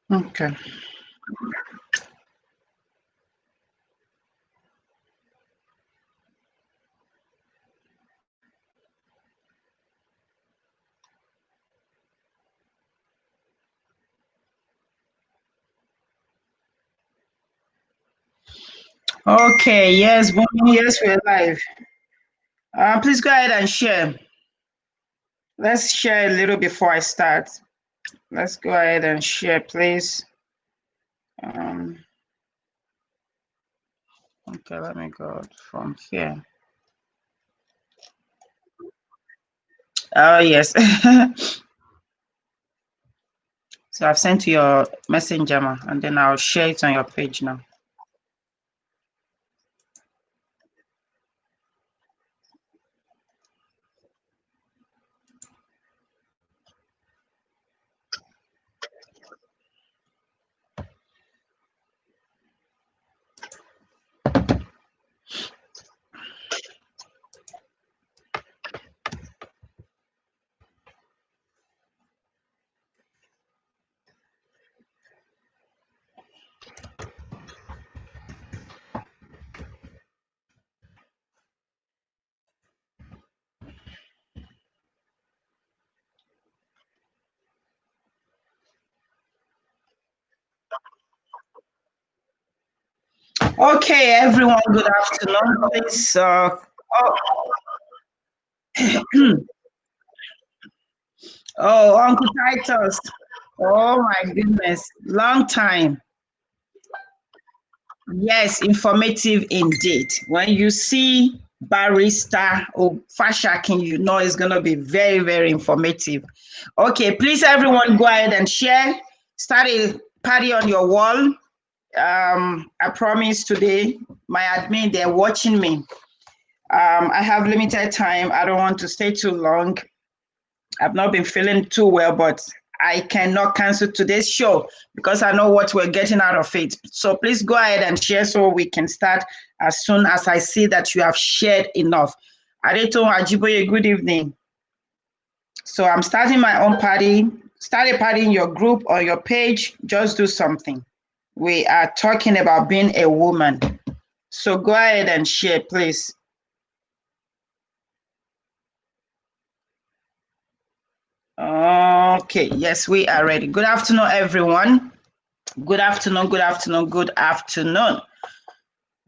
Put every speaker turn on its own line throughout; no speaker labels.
Okay. Okay, yes, yes, we're live. Please go ahead and share. Let's share a little before I start. Let's go ahead and share, please. Okay, let me go from here. Oh, yes. So I've sent to your messenger, and then I'll share it on your page now. Okay, everyone, good afternoon. Please, oh, Uncle Titus. Oh my goodness, long time. Yes, informative indeed. When you see Barrister or Fashakin, you know it's going to be very, very informative. Okay, please, everyone, go ahead and share. Start a party on your wall. I promise today, my admin, they're watching me. I have limited time. I don't want to stay too long. I've not been feeling too well, but I cannot cancel today's show because I know what we're getting out of it. So please go ahead and share so we can start as soon as I see that you have shared enough. Adeto Ajiboye, good evening. So I'm starting my own party. Start a party in your group or your page. Just do something. We are talking about being a woman. So go ahead and share, please. Okay, yes, we are ready. Good afternoon, everyone. Good afternoon, good afternoon, good afternoon.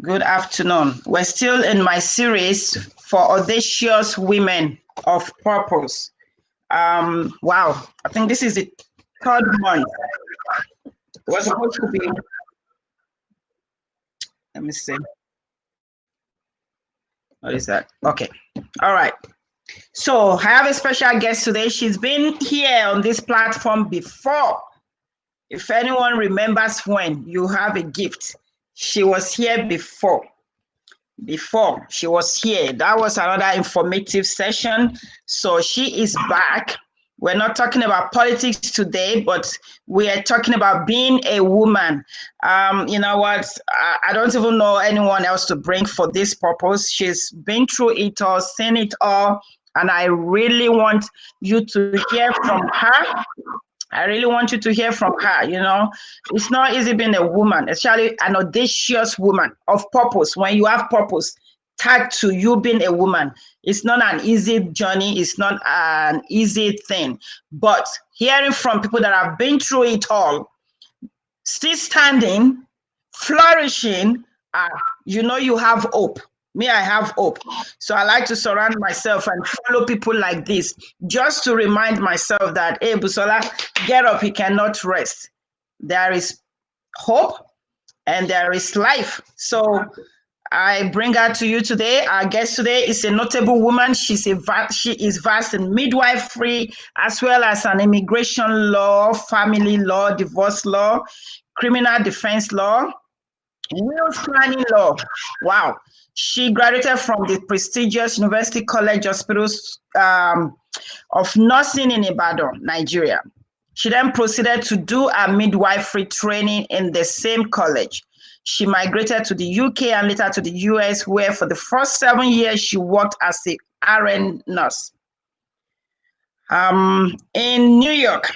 Good afternoon. We're still in my series for audacious women of purpose. Wow, I think this is the third one. It was supposed to be, let me see. What is that? Okay. All right. So I have a special guest today. She's been here on this platform before. If anyone remembers when you have a gift, she was here before she was here. That was another informative session. So she is back. We're not talking about politics today, but we are talking about being a woman. You know what? I don't even know anyone else to bring for this purpose. She's been through it all, seen it all, and I really want you to hear from her. I really want you to hear from her. You know, it's not easy being a woman, especially an audacious woman of purpose. When you have purpose tagged to you being a woman, it's not an easy journey. It's not an easy thing. But hearing from people that have been through it all, still standing, flourishing, you know, you have hope. Me, I have hope. So I like to surround myself and follow people like this just to remind myself that, hey, Busola, get up, you cannot rest. There is hope and there is life. So I bring her to you today. Our guest today is a notable woman. She is vast in midwifery, as well as an immigration law, family law, divorce law, criminal defense law, will planning law. Wow. She graduated from the prestigious University College Hospitals of Nursing in Ibadan, Nigeria. She then proceeded to do a midwifery training in the same college. She migrated to the UK and later to the US, where for the first 7 years she worked as a RN nurse. In New York.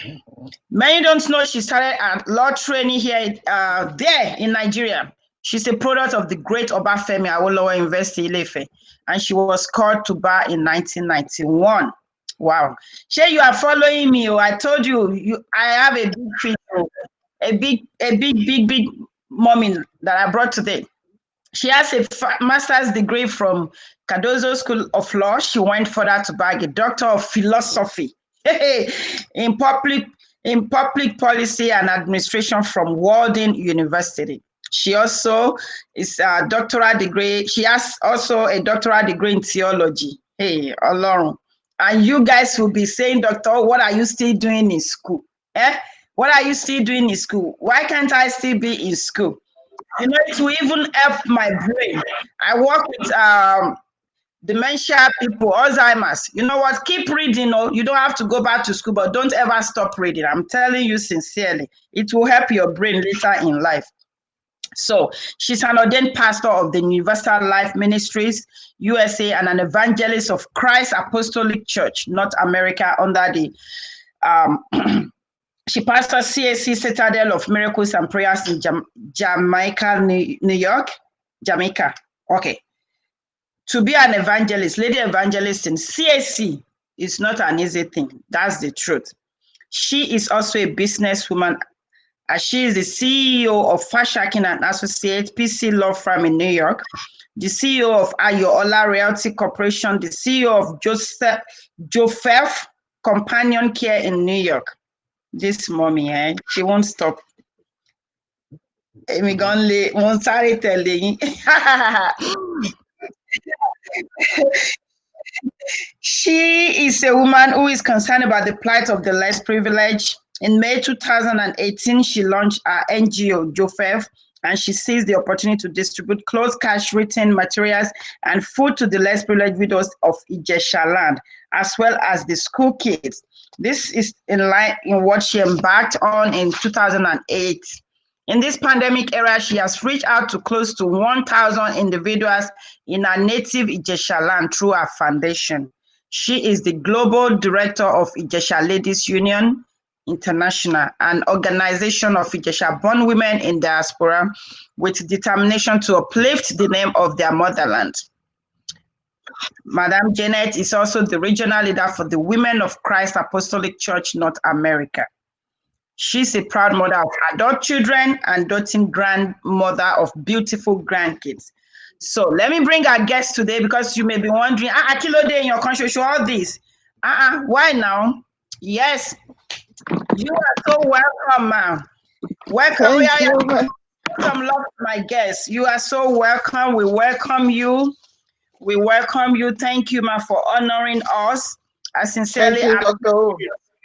Many don't know she started at law training here, there in Nigeria. She's a product of the great Obafemi Awolowo University, Ilefe, and she was called to bar in 1991. Wow. Shay, you are following me. Oh, I told you, I have a big treat, a big mommy that I brought today. She has a master's degree from Cardozo School of Law. She went further to bag a doctor of philosophy in public policy and administration from Walden University. She also is a doctoral degree. She has also a doctoral degree in theology. Hey, Ọlọ́run. And you guys will be saying, Doctor, what are you still doing in school? What are you still doing in school? Why can't I still be in school? You know, it will even help my brain. I work with dementia people, Alzheimer's. You know what? Keep reading. You don't have to go back to school, but don't ever stop reading. I'm telling you sincerely, it will help your brain later in life. So she's an ordained pastor of the Universal Life Ministries, USA, and an evangelist of Christ Apostolic Church, North America, under the she pastors CAC Citadel of Miracles and Prayers in Jamaica, New York. Jamaica. Okay. To be an evangelist, lady evangelist in CAC is not an easy thing. That's the truth. She is also a businesswoman, as she is the CEO of Fashakin and Associates PC Law Firm in New York, the CEO of Ayoola Realty Corporation, the CEO of Jofef Companion Care in New York. This mommy, she won't stop. She is a woman who is concerned about the plight of the less privileged. In May 2018, she launched her NGO, Jofef, and she seized the opportunity to distribute closed cash written materials and food to the less privileged widows of Ijesha land, as well as the school kids. This is in line in what she embarked on in 2008. In this pandemic era, she has reached out to close to 1,000 individuals in her native Ijesha land through her foundation. She is the global director of Ijesha Ladies Union International, an organization of Ijesha-born women in diaspora with determination to uplift the name of their motherland. Madam Janet is also the regional leader for the Women of Christ Apostolic Church North America. She's a proud mother of adult children and doting grandmother of beautiful grandkids. So let me bring our guest today, because you may be wondering, Akilode in your country, show all this. Why now? Yes, you are so welcome, ma'am. Welcome. Welcome, love, my guest. You are so welcome. We welcome you. We welcome you. Thank you, ma'am, for honoring us. I sincerely
Dr.O.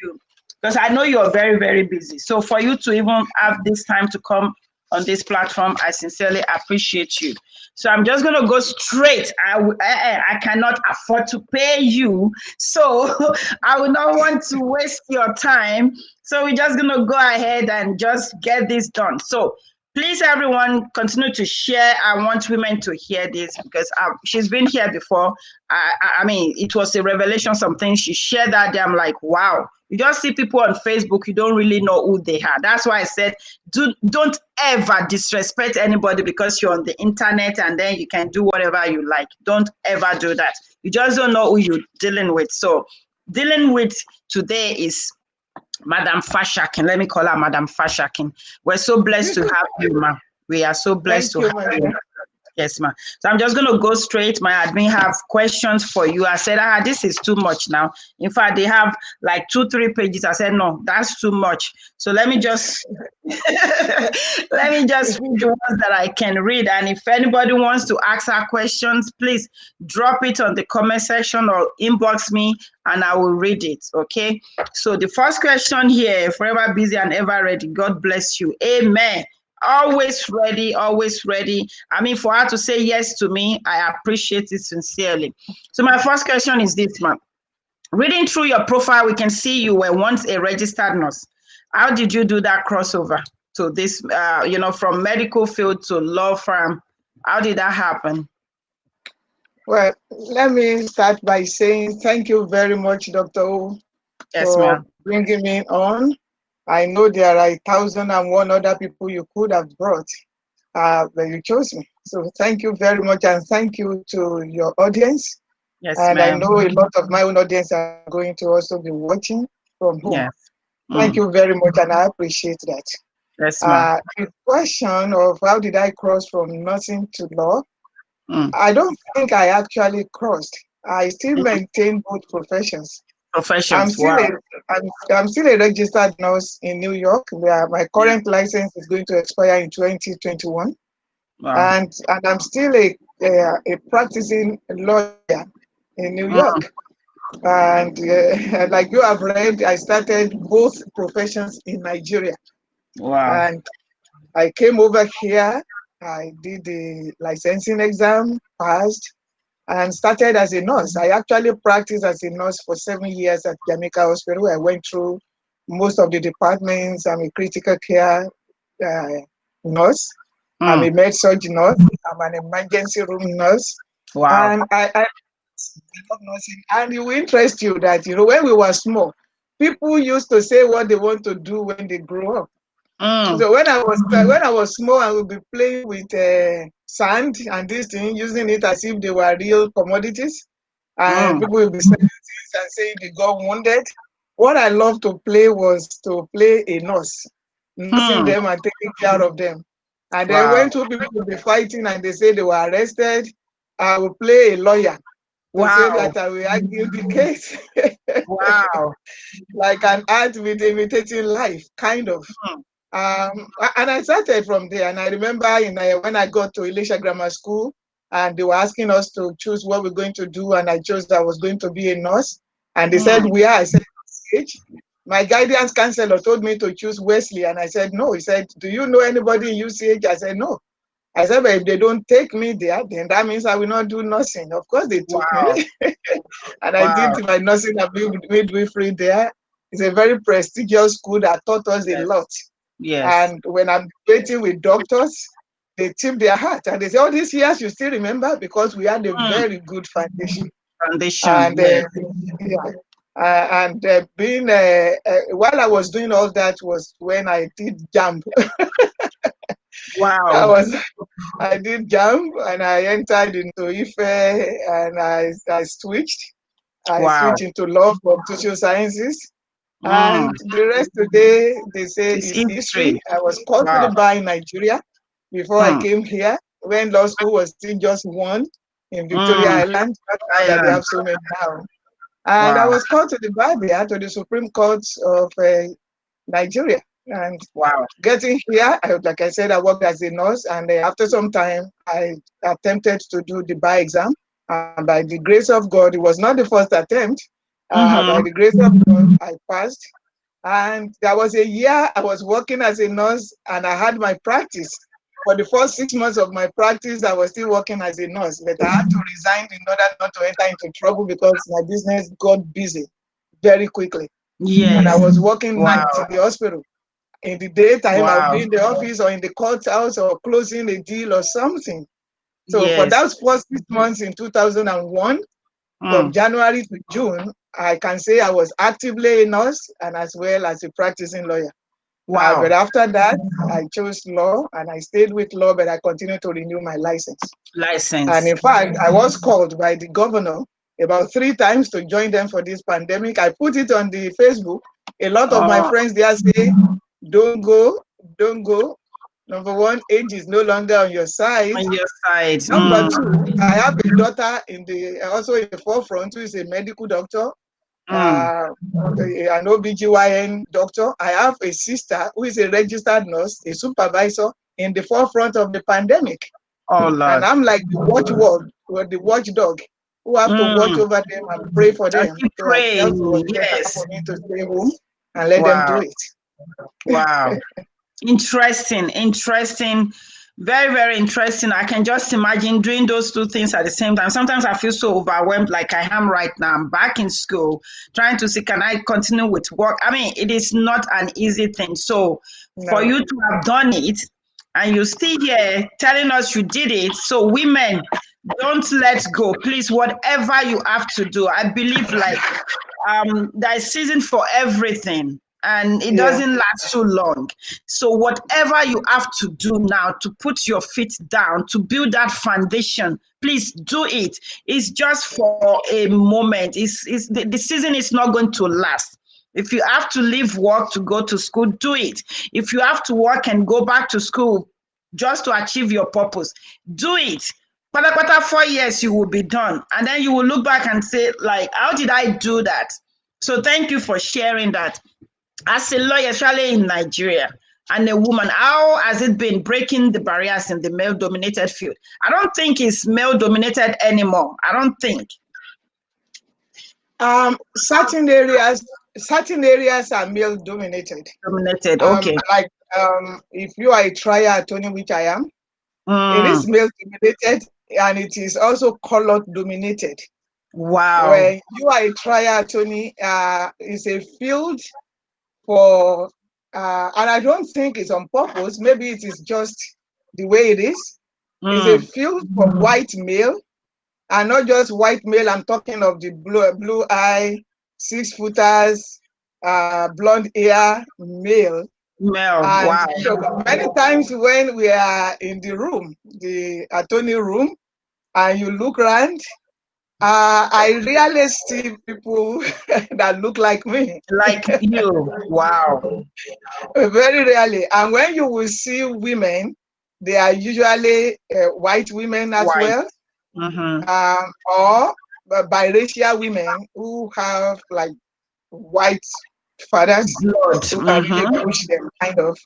you, because I know you're very, very busy. So for you to even have this time to come on this platform, I sincerely appreciate you. So I'm just going to go straight. I cannot afford to pay you, so I will not want to waste your time. So we're just going to go ahead and just get this done. So please, everyone, continue to share. I want women to hear this, because she's been here before. I mean, it was a revelation, something she shared that day. I'm like, wow. You just see people on Facebook, you don't really know who they are. That's why I said, don't ever disrespect anybody because you're on the internet and then you can do whatever you like. Don't ever do that. You just don't know who you're dealing with. So dealing with today is Madam Fashakin. Let me call her Madam Fashakin. We're so blessed to have you, ma'am. We are so blessed to have you. Yes, ma'am. So I'm just going to go straight. My admin have questions for you. I said, this is too much now. In fact, they have like 2-3 pages. I said, no, that's too much. So let me just let me just read the ones that I can read. And if anybody wants to ask her questions, please drop it on the comment section or inbox me and I will read it. Okay. So the first question here, forever busy and ever ready. God bless you. Amen. Always ready, always ready. I mean, for her to say yes to me, I appreciate it sincerely. So my first question is this, ma'am. Reading through your profile, we can see you were once a registered nurse. How did you do that crossover to this, from medical field to law firm? How did that happen?
Well, let me start by saying thank you very much, Dr.O,
Yes,
for
ma'am.
bringing me on. I know there are 1,001 other people you could have brought, but you chose me. So thank you very much, and thank you to your audience.
Yes,
And I
ma'am.
know a lot of my own audience are going to also be watching from home.
Yes.
Thank you very much, and I appreciate that.
Yes, ma'am.
The question of how did I cross from nursing to law?
Mm.
I don't think I actually crossed. I still
Mm.
maintain both professions. I'm
Professions.
still
Wow.
a I'm still a registered nurse in New York, where my
Yeah.
current license is going to expire in 2021,
Wow.
and I'm still a practicing lawyer in New York.
Mm.
And like you have read, I started both professions in Nigeria,
Wow.
and I came over here. I did the licensing exam, passed, and started as a nurse. I actually practiced as a nurse for 7 years at Jamaica Hospital. I went through most of the departments. I'm a critical care uh, nurse. I'm
Mm.
a med surg nurse. I'm an emergency room nurse.
Wow.
And I love nursing. And it will interest you that, when we were small, people used to say what they want to do when they grow up.
Mm.
So when I was small, I would be playing with sand and this thing, using it as if they were real commodities. And
Mm.
people will be saying things and saying they got wounded. What I loved to play was to play a nurse, nursing
Hmm.
them and taking care of them. And then
Wow.
when two people will be fighting and they say they were arrested, I will play a lawyer to say
Wow.
that I will argue the case,
Wow.
like an art with imitating life, kind of.
Hmm.
And I started from there. And I remember when I got to Elisha Grammar School, and they were asking us to choose what we're going to do, and I chose that I was going to be a nurse. And they said,
Hmm.
"We are." I said, "Age." My guidance counselor told me to choose Wesley, and I said, "No." He said, "Do you know anybody in UCH?" I said, "No." I said, "But if they don't take me there, then that means I will not do nursing." Of course, they took me,
Wow.
and I
Wow.
did my nursing and midwifery there. It's a very prestigious school that taught us a
Yes.
lot.
Yes.
And when I'm debating with doctors, they tip their hat and they say, "All these years you still remember," because we had a
Hmm.
very good foundation.
Foundation.
And
Yes.
yeah, and being while I was doing all that was when I did jump. I
Wow.
was I did jump and I entered into Ife and I switched. I
Wow.
switched into law from social sciences.
Hmm.
And the rest today, they say,
It's
is history.
history.
I was called to the
Wow.
bar in Nigeria before I
Hmm.
came here, when law school was still just one in Victoria
Hmm.
Island. Not now that they
Island.
have so many now. And I
Wow.
was called to the bar there, to the Supreme Court of Nigeria. And
Wow.
getting here, like I said, I worked as a nurse. And after some time, I attempted to do the bar exam. And by the grace of God, it was not the first attempt. By
Mm-hmm.
the grace of God, I passed. And there was a year I was working as a nurse and I had my practice. For the first 6 months of my practice, I was still working as a nurse, but I had to resign in order not to enter into trouble because my business got busy very quickly. And I
Yes.
was working
Wow.
nights in the hospital. In the daytime, I would
Wow.
be in the office or in the courthouse or closing a deal or something. So for
Yes.
those first 6 months in 2001, from
Hmm.
January to June, I can say I was actively a nurse and as well as a practicing lawyer. But
Wow.
after that, I chose law and I stayed with law, but I continued to renew my license. And
License.
in fact, I was called by the governor about 3 times to join them for this pandemic. I put it on the Facebook. A lot of my
Oh,
friends there say, "Don't go, don't go. Number one, age is no longer on your side.
on your side.
Number
Mm.
two, I have a daughter also in the forefront who is a medical doctor,
Mm.
an OBGYN doctor. I have a sister who is a registered nurse, a supervisor in the forefront of the pandemic.
Oh
And
Lord.
I'm like the watchword or the watchdog who have to watch
Mm.
over them and pray for
I
them.
keep
So I felt it was
praying.
better
Yes.
for me to stay home and let them
Wow.
do it.
Wow. Interesting. Interesting. Very, very interesting. I can just imagine doing those two things at the same time. Sometimes I feel so overwhelmed, like I am right now. I'm back in school, trying to see, can I continue with work? I mean, it is not an easy thing. So for
No.
you to have done it and you still here telling us you did it. So women, don't let go. Please, whatever you have to do. I believe like there's season for everything, and it
Yeah.
doesn't last too long. So whatever you have to do now to put your feet down, to build that foundation, please do it. It's just for a moment. The season is not going to last. If you have to leave work to go to school, do it. If you have to work and go back to school just to achieve your purpose, do it. Pata 4 years, you will be done. And then you will look back and say, like, how did I do that? So thank you for sharing that. As a lawyer, especially in Nigeria, and a woman, how has it been breaking the barriers in the male-dominated field? I don't think it's male-dominated anymore. I don't think.
Certain areas are male dominated.
Dominated, okay.
Like if you are a trial attorney, which I am, it is
Mm,
male dominated, and it is also color dominated.
wow.
When you are a trial attorney, it's a field for, and I don't think it's on purpose. Maybe it is just the way it is. It's a field for white male, and not just white male. I'm talking of the blue eye, 6-footers, blonde hair male.
Male,
And
wow.
so many times when we are in the room, the attorney room, and you look around, I rarely see people that look like me.
Like you, wow.
Very rarely. And when you will see women, they are usually white women as
White.
well,
Mm-hmm.
or biracial women who have like white fathers
Blood.
who can really
Mm-hmm.
push them, kind of.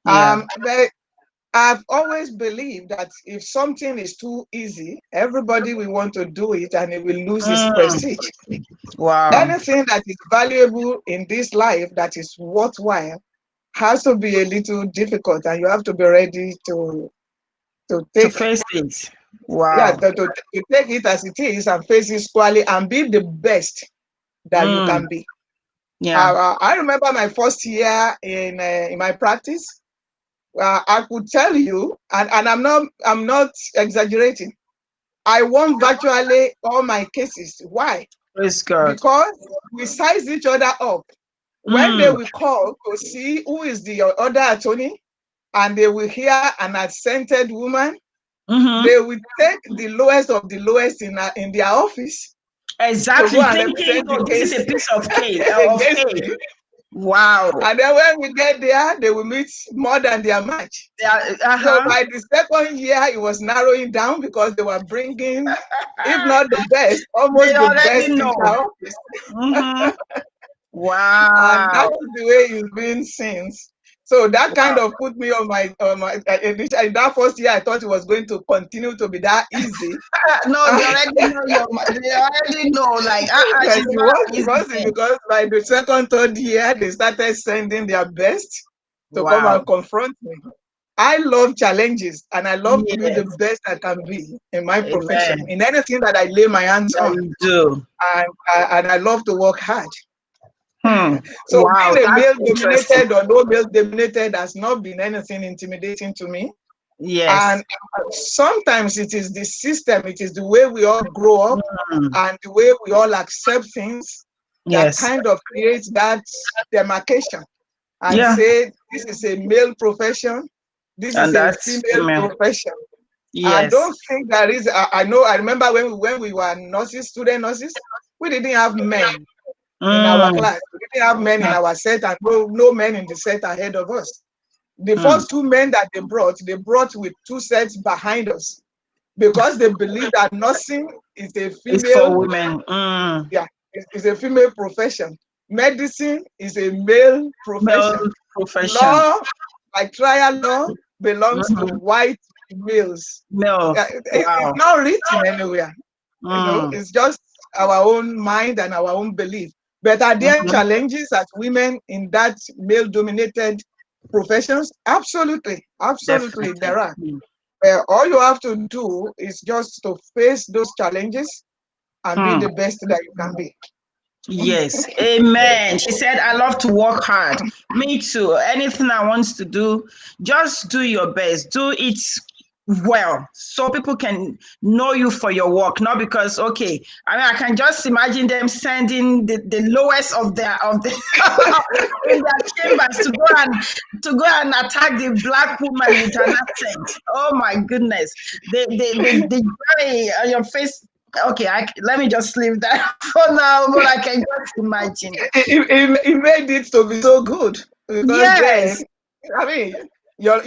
Yeah.
But I've always believed that if something is too easy, everybody will want to do it and it will lose its prestige.
Wow.
Anything that is valuable in this life that is worthwhile has to be a little difficult, and you have to be ready to
To
take
face it.
yeah
Wow.
to take it as it is and face it squarely and be the best that you can be.
Yeah.
I remember my first year in my practice. I could tell you, and I'm not exaggerating. I won virtually all my cases. Why?
Praise God.
Because we sized each other up. When they will call to see who is the other attorney, and they will hear an accented woman, they will take the lowest of the lowest in their office to go
Exactly.
and
Thinking,
represent the
oh, this is
case
a piece of cake.
against me.
Wow.
And then when we get there, they will meet more than their match.
Yeah,
So by the second year, it was narrowing down because they were bringing, if not the best,
They
almost the best
already
in
know.
their office. And that
Wow.
is the way it's been since. So that kind
Wow.
of put me on my in that first year. I thought it was going to continue to be that easy.
No, they already know they already know, like,
But
she's
it
not
was
an easy
because
thing.
because by the second, third year, they started sending their best to come
Wow.
and confront me. I love challenges, and I love to be the
Yes.
best I can be in my profession,
Amen.
in anything that I lay my hands
That
on,
you do.
and I love to work hard. So
Wow.
being a
That's
male
interesting.
dominated or no male dominated has not been anything intimidating to me.
Yes.
And sometimes it is the system, it is the way we all grow up and the way we all accept things that
Yes.
kind of creates that demarcation and
Yeah.
say this is a male profession, this is
And
a
that's
female
female.
profession. I
Yes.
don't think there is. I remember when we were nurses, student nurses, we didn't have men in our class. We didn't have men in our set, and no men in the set ahead of us. The first 2 men that they brought with 2 sets behind us because they believe that nursing is a
It's for
female,
women.
yeah, it's a female profession. Medicine is a male
Male
profession.
profession.
Law, like trial law, belongs to white males.
Male.
It's
Wow.
not written anywhere. It's just our own mind and our own belief. But are there challenges as women in that male-dominated professions? Absolutely, absolutely,
Definitely.
there are. All you have to do is just to face those challenges and be the best that you can be.
Yes. Amen. She said, I love to work hard. Me too. Anything I want to do, just do your best. Do it well, so people can know you for your work, not because, okay, I mean, I can just imagine them sending the lowest of their in their chambers to go and attack the black woman with an accent. Oh my goodness, the joy on your face. Okay, let me just leave that for now, but I can just imagine.
It made it to be so good, because then,
Yes.
I mean, your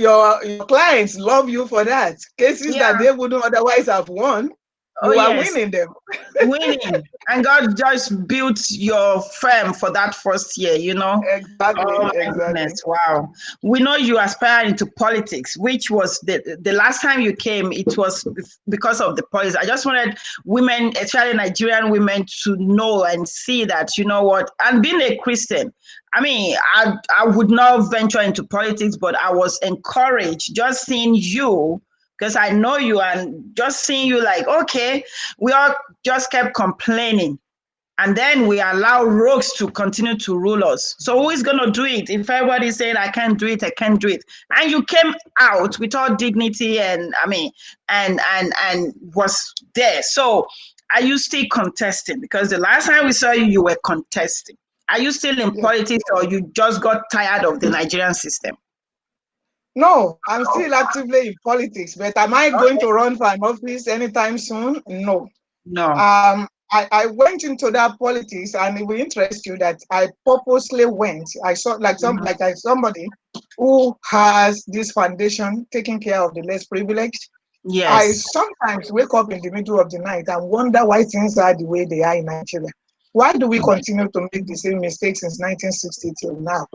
clients love you for that. Cases
Yeah.
that they wouldn't otherwise have won,
Oh
you are
yes.
winning them.
Winning, and God just built your firm for that first year, you know. Oh
Exactly,
my
exactly.
goodness, wow. We know you aspire into politics, which was the last time you came, it was because of the politics. I just wanted women, especially Nigerian women, to know and see that, you know what, and being a Christian, I mean, I would not venture into politics, but I was encouraged just seeing you, because I know you, and just seeing you like, okay, we all just kept complaining. And then we allow rogues to continue to rule us. So who is going to do it? If everybody's saying, I can't do it, I can't do it. And you came out with all dignity and, I mean, and was there. So are you still contesting? Because the last time we saw you, you were contesting. Are you still in
Yes.
politics, or you just got tired of the Nigerian system?
No, I'm still actively in politics, but am I going
Okay.
to run for an office anytime soon? No.
No.
I went into that politics, and it will interest you that I purposely went. I saw somebody who has this foundation taking care of the less privileged. I
Yes.
sometimes wake up in the middle of the night and wonder why things are the way they are in Nigeria. Why do we continue to make the same mistakes since 1960 till now?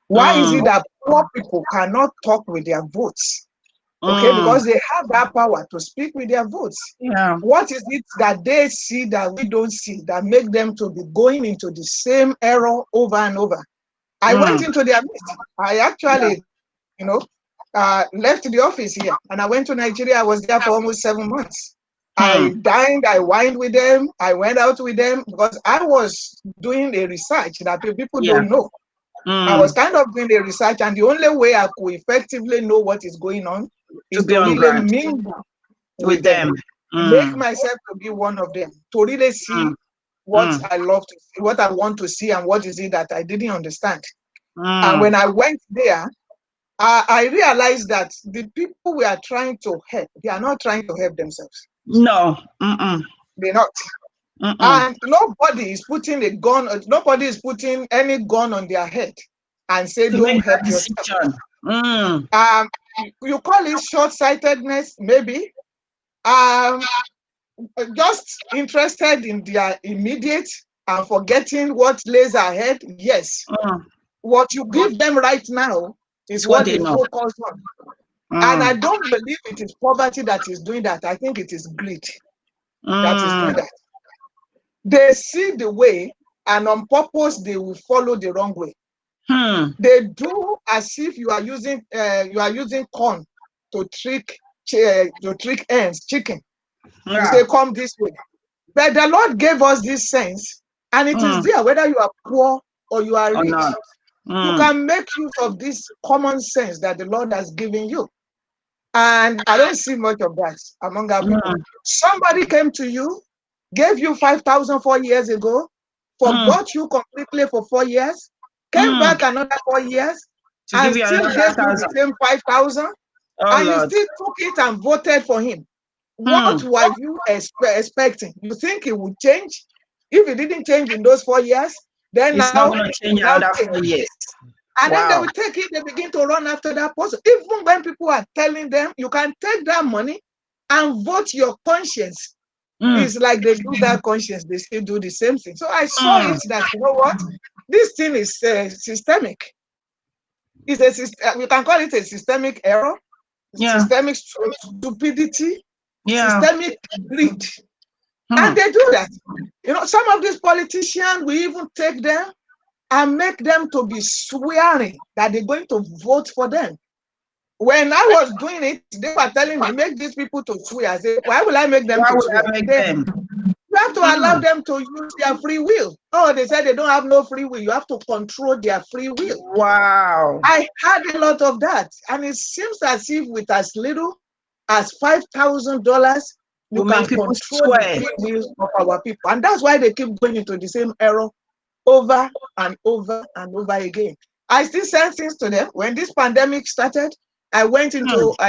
Why is it
Mm,
that poor people cannot talk with their votes? Okay,
mm,
because they have that power to speak with their votes.
yeah.
What is it that they see that we don't see that make them to be going into the same error over and over? I went
Mm,
into their midst. I actually, left the office here, and I went to Nigeria. I was there for almost 7 months. I
mm,
dined, I wined with them, I went out with them, because I was doing a research that people
yeah.
don't know. I was
Mm,
kind of doing the research, and the only way I could effectively know what is going on
to
is
be
to
on
really
ground
mingle
with
with them,
them.
make
Mm,
myself to be one of them, to really
mm,
see what
mm,
I love to see, what I want to see, and what is it that I didn't understand. And
mm.
when I went there, I realized that the people we are trying to help, they are not trying to help themselves.
No. Mm-mm.
They're not.
Mm-mm.
And nobody is putting nobody is putting any gun on their head and say,
To
don't
make that
help yourself.
decision. Mm,
Um, you call it short-sightedness, maybe. Um, just interested in their immediate and forgetting what lays ahead. Yes.
mm.
What you give them right now is
It's what
what
they
they
know.
focus on. And I
Mm,
don't believe it is poverty that is doing that. I think it is greed that is doing
mm,
that. They see the way, and on purpose they will follow the wrong way.
hmm.
They do as if you are using corn to trick hens, chicken. You
Yeah.
say, come this way. But the Lord gave us this sense, and it is
Mm,
there, whether you are poor or you are
or not.
rich. You
Mm,
can make use of this common sense that the Lord has given you. And I don't see much of that among our people.
mm,
Somebody came to you, gave you 5,000 4 years ago,
mm,
forgot you completely for 4 years, came
mm.
back another 4 years,
To
and
give you
still
another
gave you the
5,000.
same 5,000,
Oh
and you
Lord.
still took it and voted for him. What
Hmm.
were you expecting? You think it would change? If it didn't change in those 4 years, then
It's not
now
going to
it
change
will now
another
change.
4 years.
And then they
Wow.
will take it, they begin to run after that person. Even when people are telling them, you can take that money and vote your conscience.
Mm,
It's like they lose that conscience, they still do the same thing. So I saw
mm.
it that, you know what, this thing is systemic. We can call it a systemic error,
Yeah.
systemic stupidity,
Yeah.
systemic greed.
Hmm.
And they do that. You know, some of these politicians, we even take them and make them to be swearing that they're going to vote for them. When I was doing it, they were telling me, make these people to swear. I said, why will I make them
Why
to
would
swear?
I make
They,
them?
you have to allow
Hmm.
them to use their free will. Oh, they said they don't have no free will. You have to control their free will.
Wow.
I had a lot of that. And it seems as if with as little as $5,000, you
Will
can
make people
control the
swear.
free wills of our people. And that's why they keep going into the same error over and over and over again. I still send things to them. When this pandemic started, I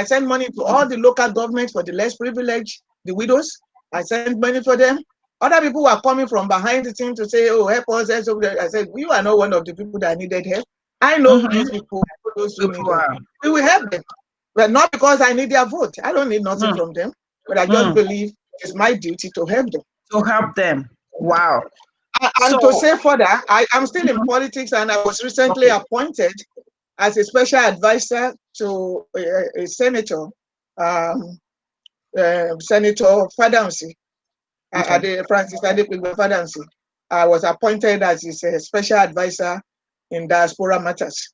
sent money to all the local governments for the less privileged, the widows. I sent money for them. Other people were coming from behind the scene to say, oh, help us. I said, you are not one of the people that needed help. I know these people, those who need help. We will help them. But not because I need their vote. I don't need nothing from them. But I just believe it's my duty to help them.
To help them. Wow.
And to say further, I'm still in politics, and I was recently appointed as a special advisor to a senator, Senator Fadamsi, Francis Adepigbe Fadamsi. I was appointed as his special advisor in diaspora matters.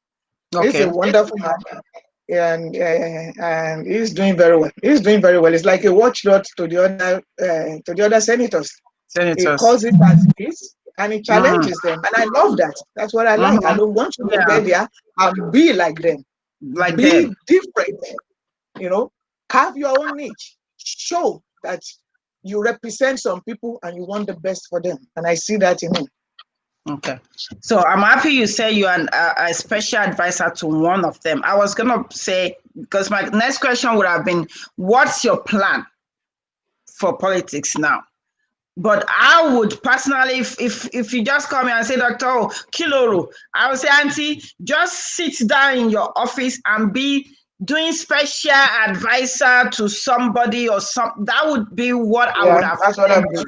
He's a wonderful man, and he's doing very well. He's doing very well. It's like a watchdog to the other senators. He calls it as it is, and he challenges them, and I love that. That's what I like. I don't want you to get there and be like them. Be different. You know, have your own niche. Show that you represent some people and you want the best for them, and I see that in him.
Okay, so I'm happy you say you're a special advisor to one of them. I was gonna say, because my next question would have been, what's your plan for politics now? But I would personally, if you just come here and say, Dr.O, Kiloro, I would say, Auntie, just sit down in your office and be doing special advisor to somebody or some. That would be what I would have.
That's what I'm doing.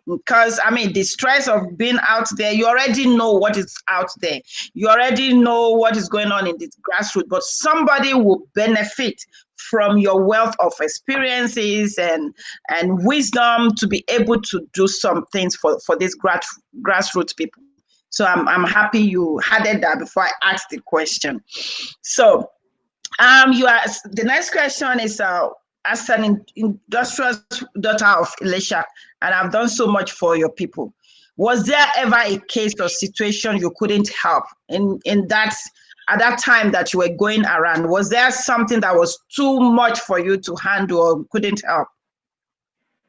Because I mean, the stress of being out there, you already know what is out there. You already know what is going on in the grassroots, but somebody will benefit from your wealth of experiences and wisdom to be able to do some things for this grassroots people. So I'm happy you added that before I asked the question. So the next question is as an industrious daughter of Elisha, and I've done so much for your people. Was there ever a case or situation you couldn't help in that at that time that you were going around? Was there something that was too much for you to handle or couldn't help?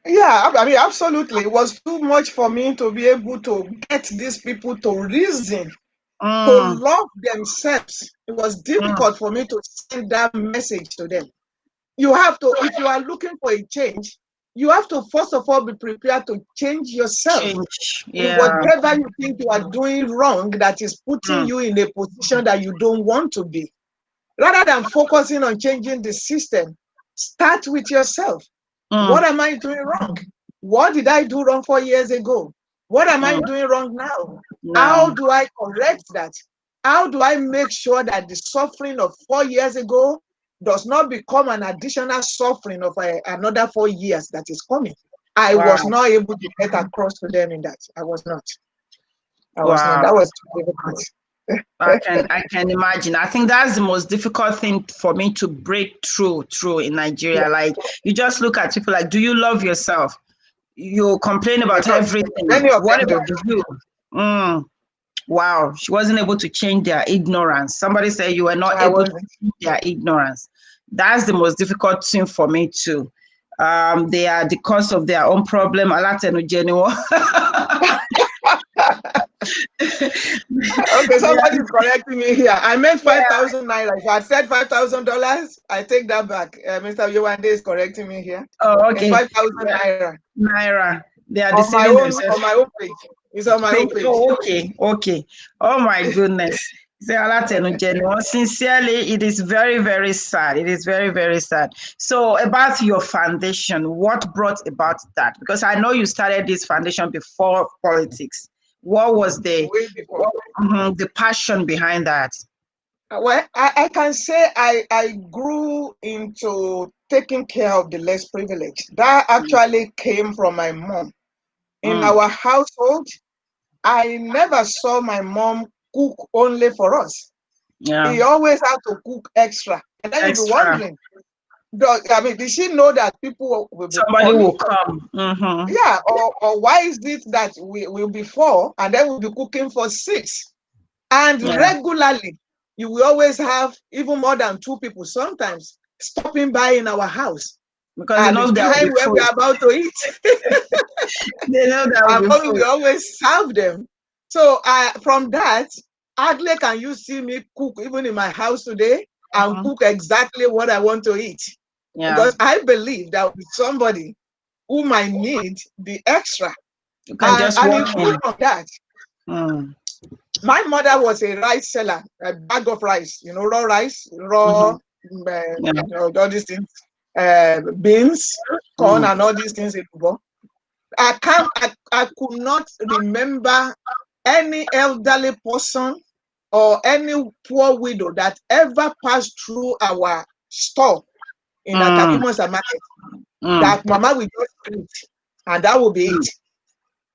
Yeah, I mean, absolutely. It was too much for me to be able to get these people to reason, to love themselves. It was difficult for me to send that message to them. You have to, if you are looking for a change, you have to first of all be prepared to change yourself. In whatever you think you are doing wrong that is putting you in a position that you don't want to be. Rather than focusing on changing the system, start with yourself. What am I doing wrong? What did I do wrong 4 years ago? What am I doing wrong now? How do I correct that? How do I make sure that the suffering of 4 years ago does not become an additional suffering of another 4 years that is coming? I was not able to get across to them in that. I was not. That was too difficult.
I can imagine. I think that's the most difficult thing for me to break through in Nigeria. Like, you just look at people like, do you love yourself? You complain about everything. What about you? Wow, she wasn't able to change their ignorance. Somebody said you were not able to change their ignorance. That's the most difficult thing for me too. They are the cause of their own problem.
Okay, somebody's correcting me here. I meant 5,000 naira. If I said $5,000, I take that back. Mr. Yowande is correcting me here.
Oh, okay.
It's 5,000 naira.
Naira. They are
on my own page. It's on my own page.
Oh, okay. Oh my goodness. Sincerely, it is very, very sad. It is very, very sad. So about your foundation, what brought about that? Because I know you started this foundation before politics. What was the passion behind that?
Well, I can say I grew into taking care of the less privileged. That actually came from my mom. In our household, I never saw my mom cook only for us.
Yeah.
He always had to cook extra. And then you'll be wondering, did she know that people will be
somebody will come?
Yeah, or why is it that we will be 4 and then we'll be cooking for 6? And regularly, you will always have even more than 2 people sometimes stopping by in our house.
Because they
At the
know there will
time
be
when
food.
we're about to eat,
They know there
our
will be
mommy
food.
will always serve them. So from that, hardly can you see me cook, even in my house today, and cook exactly what I want to eat.
Yeah.
Because I believe that with somebody who might need the extra.
You can just
And
walk
apart
in.
from that, my mother was a rice seller, a bag of rice, raw rice, raw, all these things, beans, corn, and all these things. I could not remember any elderly person or any poor widow that ever passed through our store in the Takimosa market that Mama will just greet, and that will be it.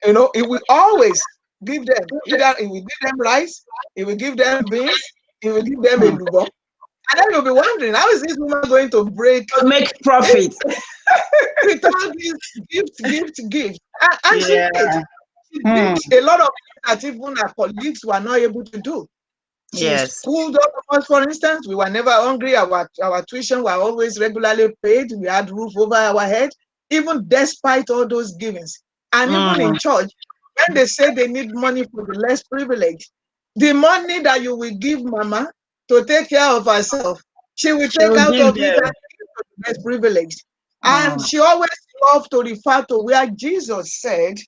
It will always give them, either it will give them rice, it will give them beans, it will give them a lubo. And then you'll be wondering, how is this woman going to
make profit?
with all these gift. And she did. She did a lot of things that even our colleagues were not able to do. She schooled all of us, for instance. We were never hungry. Our tuition were always regularly paid. We had roof over our head, even despite all those givings. And even in church, when they say they need money for the less privileged, the money that you will give Mama to take care of herself, she will take out of it and give to the less privileged. And she always loved to refer to where Jesus said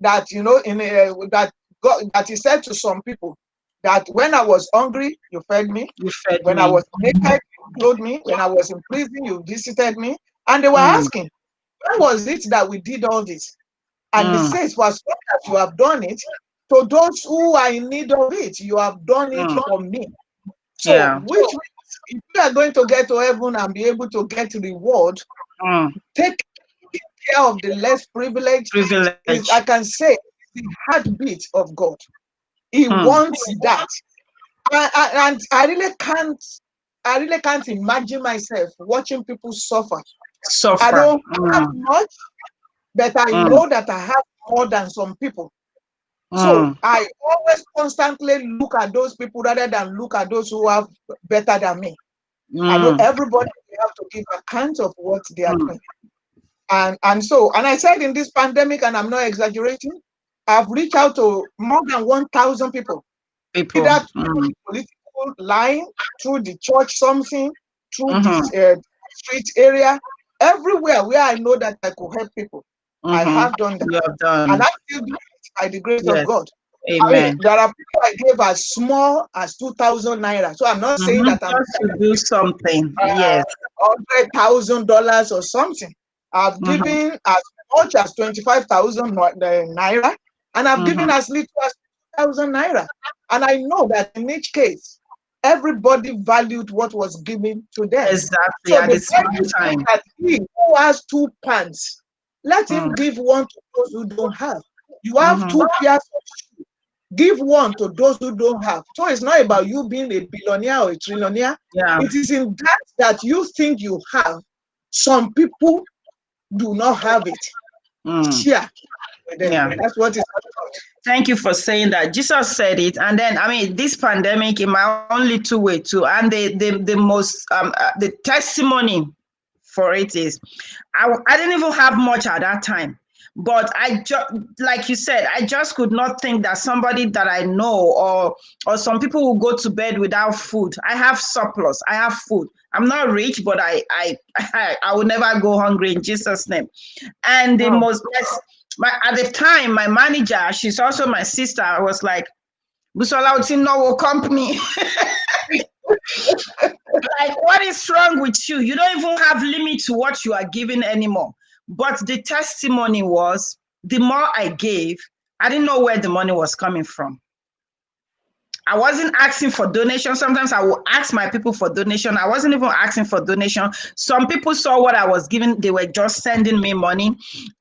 that, that God, that he said to some people, that when I was hungry, you fed me. When I was naked, you clothed me. When I was in prison, you visited me. And they were asking, when was it that we did all this? And he says, for as long as you have done it, to those who are in need of it, you have done it for me. So, which means if you are going to get to heaven and be able to get reward, take care of the less privileged. Is, I can say, the heartbeat of God. He wants that. And I really can't imagine myself watching people suffer. I don't have much, but I know that I have more than some people. So I always constantly look at those people rather than look at those who have better than me. I know everybody will have to give account of what they are doing. And I said in this pandemic, and I'm not exaggerating, I've reached out to more than 1,000 people. Either through the political line, through the church, something, through the street area, everywhere where I know that I could help people. I have done that.
You have done.
And I still do it by the grace of God.
Amen.
I mean, there are people I gave as small as 2,000 naira. So I'm not saying that I'm
just to do something.
$100,000 or something. I've given as much as 25,000 naira, and I've given as little as 2,000 naira. And I know that in each case, everybody valued what was given to them.
Exactly.
So
at
the
same time,
that he who has 2 pants, let him give one to those who don't have. You have 2 pairs of shoes, give one to those who don't have. So it's not about you being a billionaire or a trillionaire. It is in that you think you have. Some people do not have it. Share with them. That's what it's about.
Thank you for saying that. Jesus said it, and then I mean this pandemic in my own little way too. And the most the testimony for it is, I didn't even have much at that time, but I just, like you said, I just could not think that somebody that I know or some people will go to bed without food. I have surplus. I have food. I'm not rich, but I will never go hungry in Jesus' name. And the most at the time, my manager, she's also my sister, was like, Busola Utino company. Like, what is wrong with you? You don't even have limit to what you are giving anymore. But the testimony was, the more I gave, I didn't know where the money was coming from. I wasn't asking for donation. Sometimes I will ask my people for donation. I wasn't even asking for donation. Some people saw what I was giving. They were just sending me money.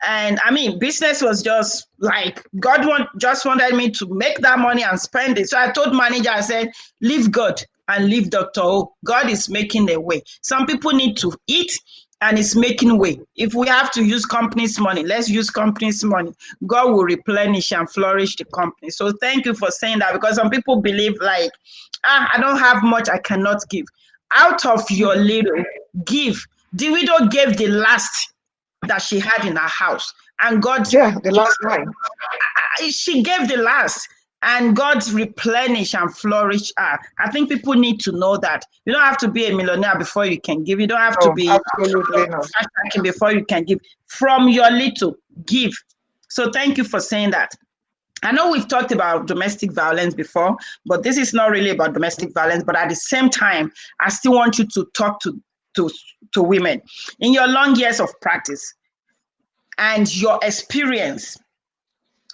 And I mean, business was just like, God just wanted me to make that money and spend it. So I told manager, I said, leave God and leave Dr.O. God is making a way. Some people need to eat, and it's making way. If we have to use company's money, let's use company's money. God will replenish and flourish the company. So thank you for saying that, because some people believe like, I don't have much, I cannot give. Out of your little, give. The widow gave the last that she had in her house, and God,
Yeah, the last line.
she gave the last, and God replenished and flourished her. I think people need to know that you don't have to be a millionaire before you can give. You don't have to
No,
be
absolutely not.
before you can give. From your little, give. So thank you for saying that. I know we've talked about domestic violence before, but this is not really about domestic violence. But at the same time, I still want you to talk to women. In your long years of practice and your experience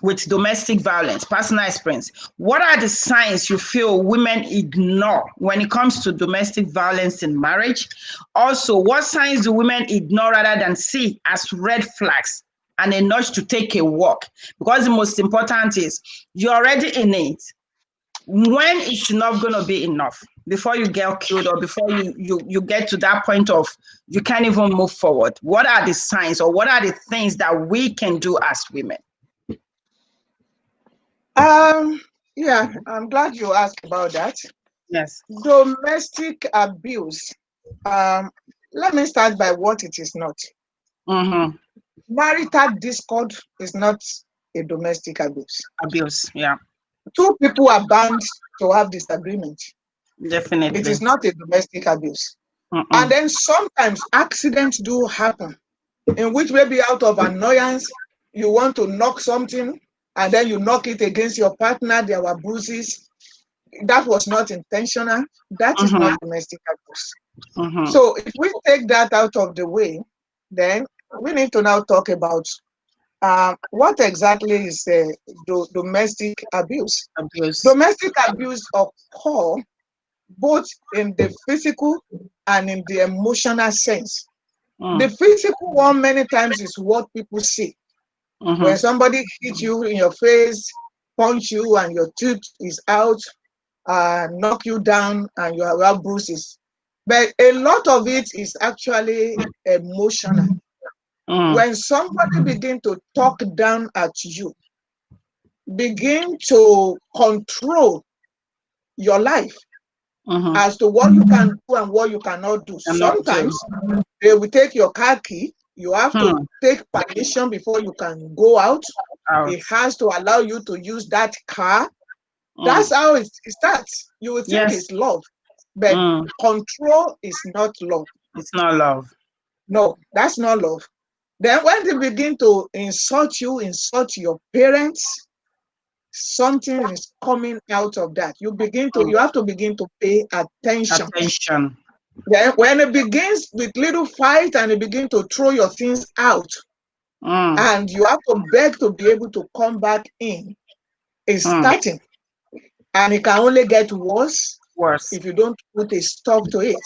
with domestic violence, personal experience, what are the signs you feel women ignore when it comes to domestic violence in marriage? Also, what signs do women ignore rather than see as red flags and a nudge to take a walk? Because the most important is you're already in it. When is enough going to be enough before you get killed, or before you get to that point of you can't even move forward? What are the signs, or what are the things that we can do as women?
Yeah, I'm glad you asked about that.
Yes.
Domestic abuse. Let me start by what it is not.
Mm-hmm.
Marital discord is not a domestic abuse.
Abuse, yeah,
Two people are bound to have disagreement.
definitely.
It is not a domestic abuse.
Mm-mm.
And then sometimes accidents do happen, in which maybe out of annoyance, you want to knock something and then you knock it against your partner, there were bruises. That was not intentional. That is not domestic abuse.
Mm-hmm.
So if we take that out of the way, then we need to now talk about what exactly is domestic abuse.
Abuse.
Domestic abuse occur both in the physical and in the emotional sense. The physical one many times is what people see. When somebody hits you in your face, punch you and your tooth is out, knock you down and you have bruises. But a lot of it is actually emotional. When somebody begin to talk down at you, begin to control your life as to what you can do and what you cannot do. Sometimes they will take your car key. You have to take permission before you can go out. It has to allow you to use that car. That's how it starts. You will think it's love, but control is not love.
It's not love.
No, that's not love. Then when they begin to insult you, insult your parents, something is coming out of that. You have to begin to pay attention. Then when it begins with little fight and you begin to throw your things out, and you have to beg to be able to come back in, it's starting. And it can only get worse if you don't put a stop to it.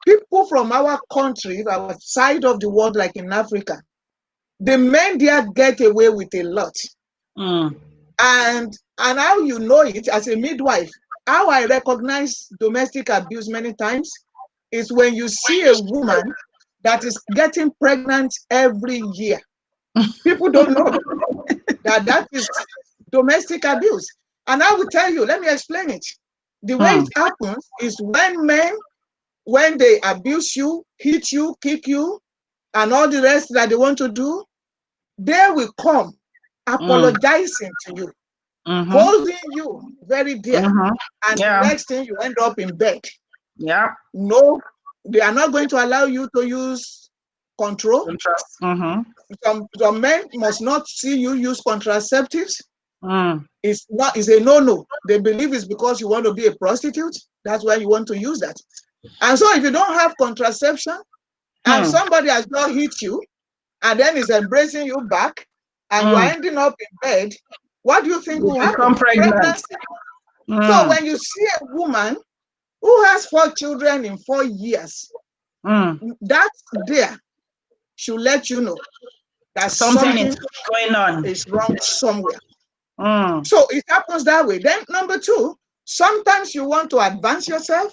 People from our country, our side of the world, like in Africa, the men there get away with a lot. And how you know it as a midwife, how I recognize domestic abuse many times is when you see a woman that is getting pregnant every year. People don't know that is domestic abuse. And I will tell you, let me explain it. The way it happens is when men, when they abuse you, hit you, kick you, and all the rest that they want to do, they will come apologizing to you, holding you very dear. And the next thing, you end up in bed. No, they are not going to allow you to use control. Some men must not see you use contraceptives. It's a no-no. They believe it's because you want to be a prostitute. That's why you want to use that. And so if you don't have contraception and somebody has not hit you and then is embracing you back and you are ending up in bed, what do you think will happen? Pregnancy. So when you see a woman who has 4 children in 4 years, that's there should let you know that something is
going on,
is wrong somewhere. So it happens that way. Then number 2, sometimes you want to advance yourself.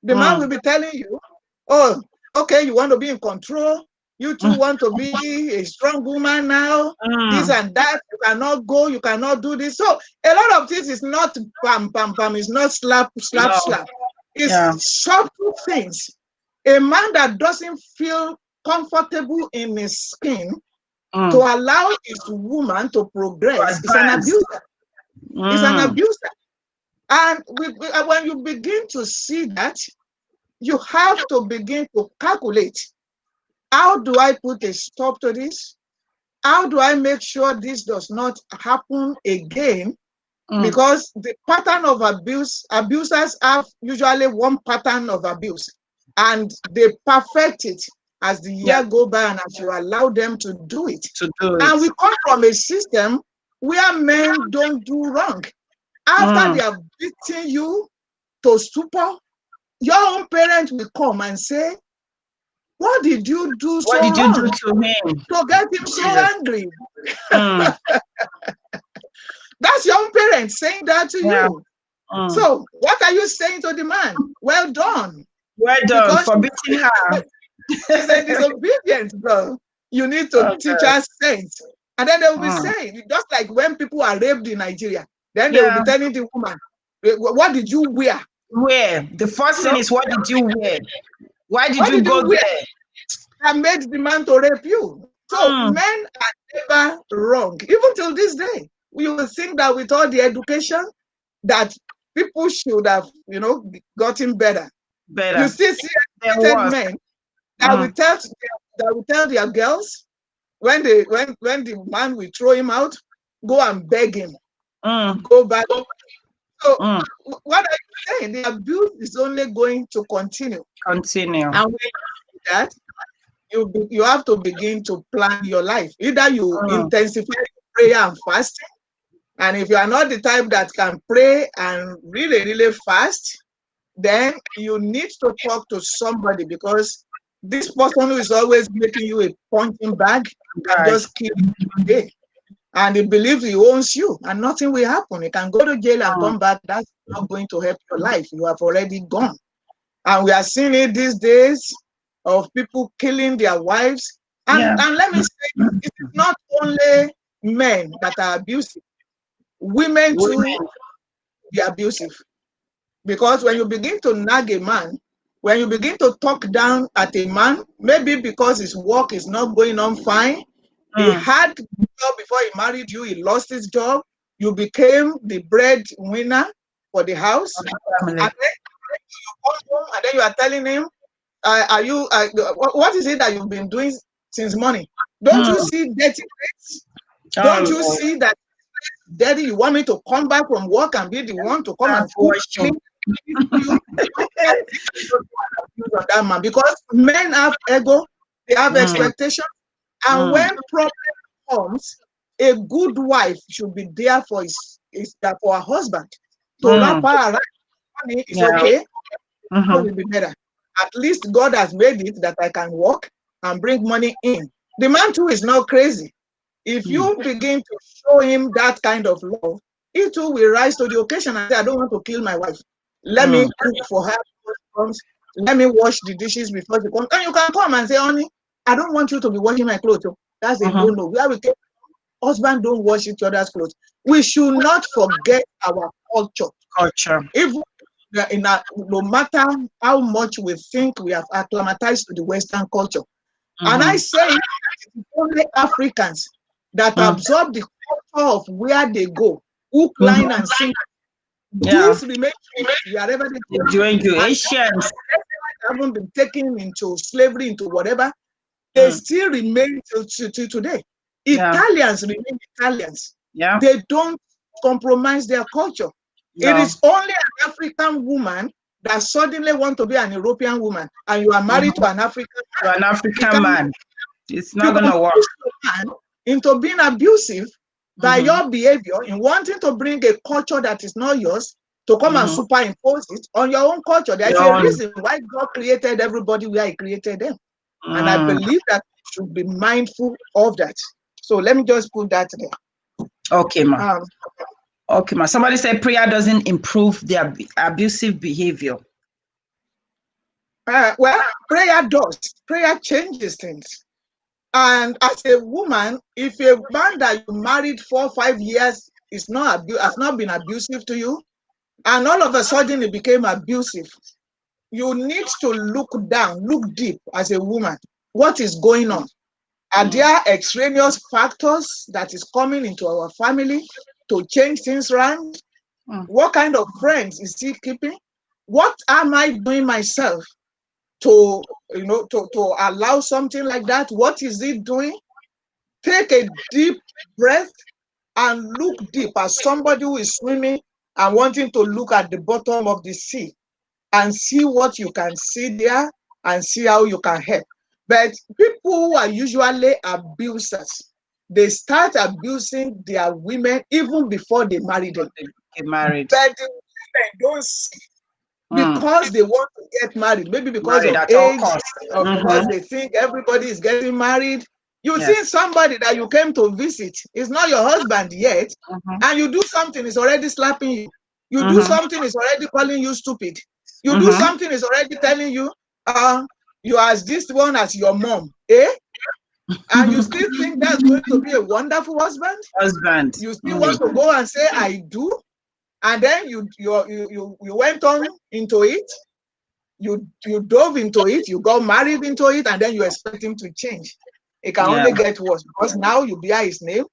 The man will be telling you, oh, okay, you want to be in control. You too want to be a strong woman now. This and that. You cannot go. You cannot do this. So a lot of this is not bam, bam, bam. It's not slap, slap, slap. It's subtle things A man that doesn't feel comfortable in his skin to allow his woman to progress is an abuser. Is an abuser. And when you begin to see that, you have to begin to calculate, how do I put a stop to this? How do I make sure this does not happen again? Because the pattern of abuse, abusers have usually one pattern of abuse, and they perfect it as the year go by and as you allow them to do it. And we come from a system where men don't do wrong. After they have beaten you to stupor, your own parents will come and say, what did you do so wrong?
What did you do to him?
To get him so angry. That's your own parents saying that to you. So what are you saying to the man? Well done.
Well done, because for beating her.
It's a disobedience, bro. You need to teach us sense. And then they will be saying, just like when people are raped in Nigeria, then they will be telling the woman, what did you wear?
Wear. The first thing is, what did you wear? Why did you go there?
I made the man to rape you. So men are never wrong. Even till this day, we will think that with all the education, that people should have, gotten better. You still see educated men that will tell their girls when the man will throw him out, go and beg him, go back. So what are you saying? The abuse is only going to continue. And when you do that, you have to begin to plan your life. Either you intensify prayer and fasting, and if you are not the type that can pray and really, really fast, then you need to talk to somebody, because this person who is always making you a punching bag can just kill you today. And he believes he owns you and nothing will happen. He can go to jail and come back. That's not going to help your life. You have already gone. And we are seeing it these days of people killing their wives. And let me say, it's not only men that are abusive. Women too be abusive. Because when you begin to nag a man, when you begin to talk down at a man, maybe because his work is not going on fine, he had a job before he married you, he lost his job, you became the breadwinner for the house, and then you come home and then you are telling him, what is it that you've been doing since morning? Don't you see dirty plates? Don't you see that, Daddy, you want me to come back from work and be the one to come and cook? That man, because men have ego, they have expectations, and when problem comes, a good wife should be there for for her husband to wrap her around. Money is okay, it will be better. At least God has made it that I can work and bring money in. The man too is not crazy. If you begin to show him that kind of love, he too will rise to the occasion and say, I don't want to kill my wife. Let me cook for her before she comes. Let me wash the dishes before she comes. And you can come and say, honey, I don't want you to be washing my clothes. That's a no-no. Where we get husband don't wash each other's clothes. We should not forget our culture. Even no matter how much we think we have acclimatized to the Western culture. And I say it's only Africans that absorb the culture of where they go, hook, line, and sinker. Those remain wherever they go.
During Asians
haven't been taken into slavery, into whatever, they still remain till today. Italians remain Italians. They don't compromise their culture. It is only an African woman that suddenly want to be an European woman, and you are married to an African man.
To an African man. It's not going to work.
Into being abusive by your behavior, in wanting to bring a culture that is not yours to come and superimpose it on your own culture. There's a reason why God created everybody where he created them. And I believe that we should be mindful of that. So let me just put that there.
Okay, ma. Okay, ma. Somebody said prayer doesn't improve the abusive behavior.
Well, prayer does. Prayer changes things. And as a woman, if a man that you married 4 or 5 years has not been abusive to you, and all of a sudden it became abusive, you need to look down, look deep as a woman. What is going on? Are there extraneous factors that is coming into our family to change things around? What kind of friends is he keeping? What am I doing myself to, to allow something like that? What is he doing? Take a deep breath and look deep as somebody who is swimming and wanting to look at the bottom of the sea and see what you can see there and see how you can help. But people who are usually abusers, they start abusing their women even before they marry them.
Get married.
But the women don't see because they want to get married, maybe because
Married
of
at all
age,
costs.
or because they think everybody is getting married. You
Yes.
see somebody that you came to visit, is not your husband yet, and you do something, is already slapping you. You do something, is already calling you stupid. You do something, is already telling you, you as this one as your mom, eh? And you still think that's going to be a wonderful husband?
Husband.
You still want to go and say, I do? And then you went on into it, you dove into it, you got married into it, and then you expect him to change. It can only get worse because now you bear his name.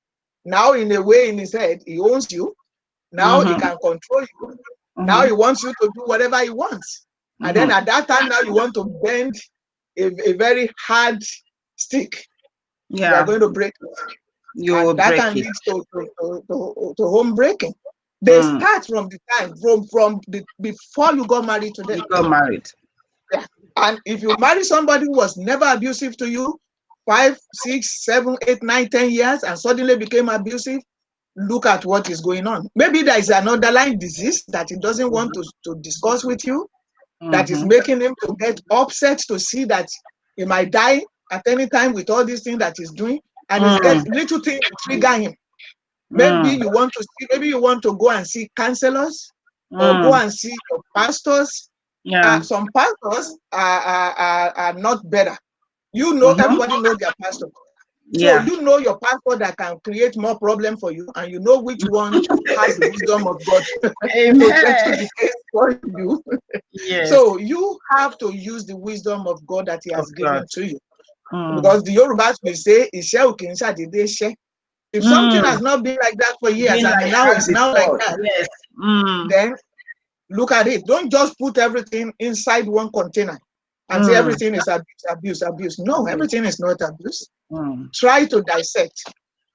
Now, in a way, in his head, he owns you. Now he can control you. Now he wants you to do whatever he wants. And then at that time, now you want to bend a very hard stick. You are going to break it. And that can lead to home breaking. They start from the time, from the before you got married to them.
You got married.
Yeah. And if you marry somebody who was never abusive to you, 5, 6, 7, 8, 9, 10 years, and suddenly became abusive, look at what is going on. Maybe there is an underlying disease that he doesn't want to discuss with you, that is making him to get upset to see that he might die at any time with all these things that he's doing, and it's get little things trigger him. Maybe you want to see, maybe you want to go and see counselors or go and see your pastors. Some pastors are not better. You know, everybody knows their pastor. So you know your pastor that can create more problem for you, and you know which one has the wisdom of God to settle the case for you. So you have to use the wisdom of God that He has given to you. Because the Yorubas will say, if something has not been like that for years and now it's now like that, then look at it. Don't just put everything inside one container and say everything is abuse. No, everything is not abuse. Try to dissect.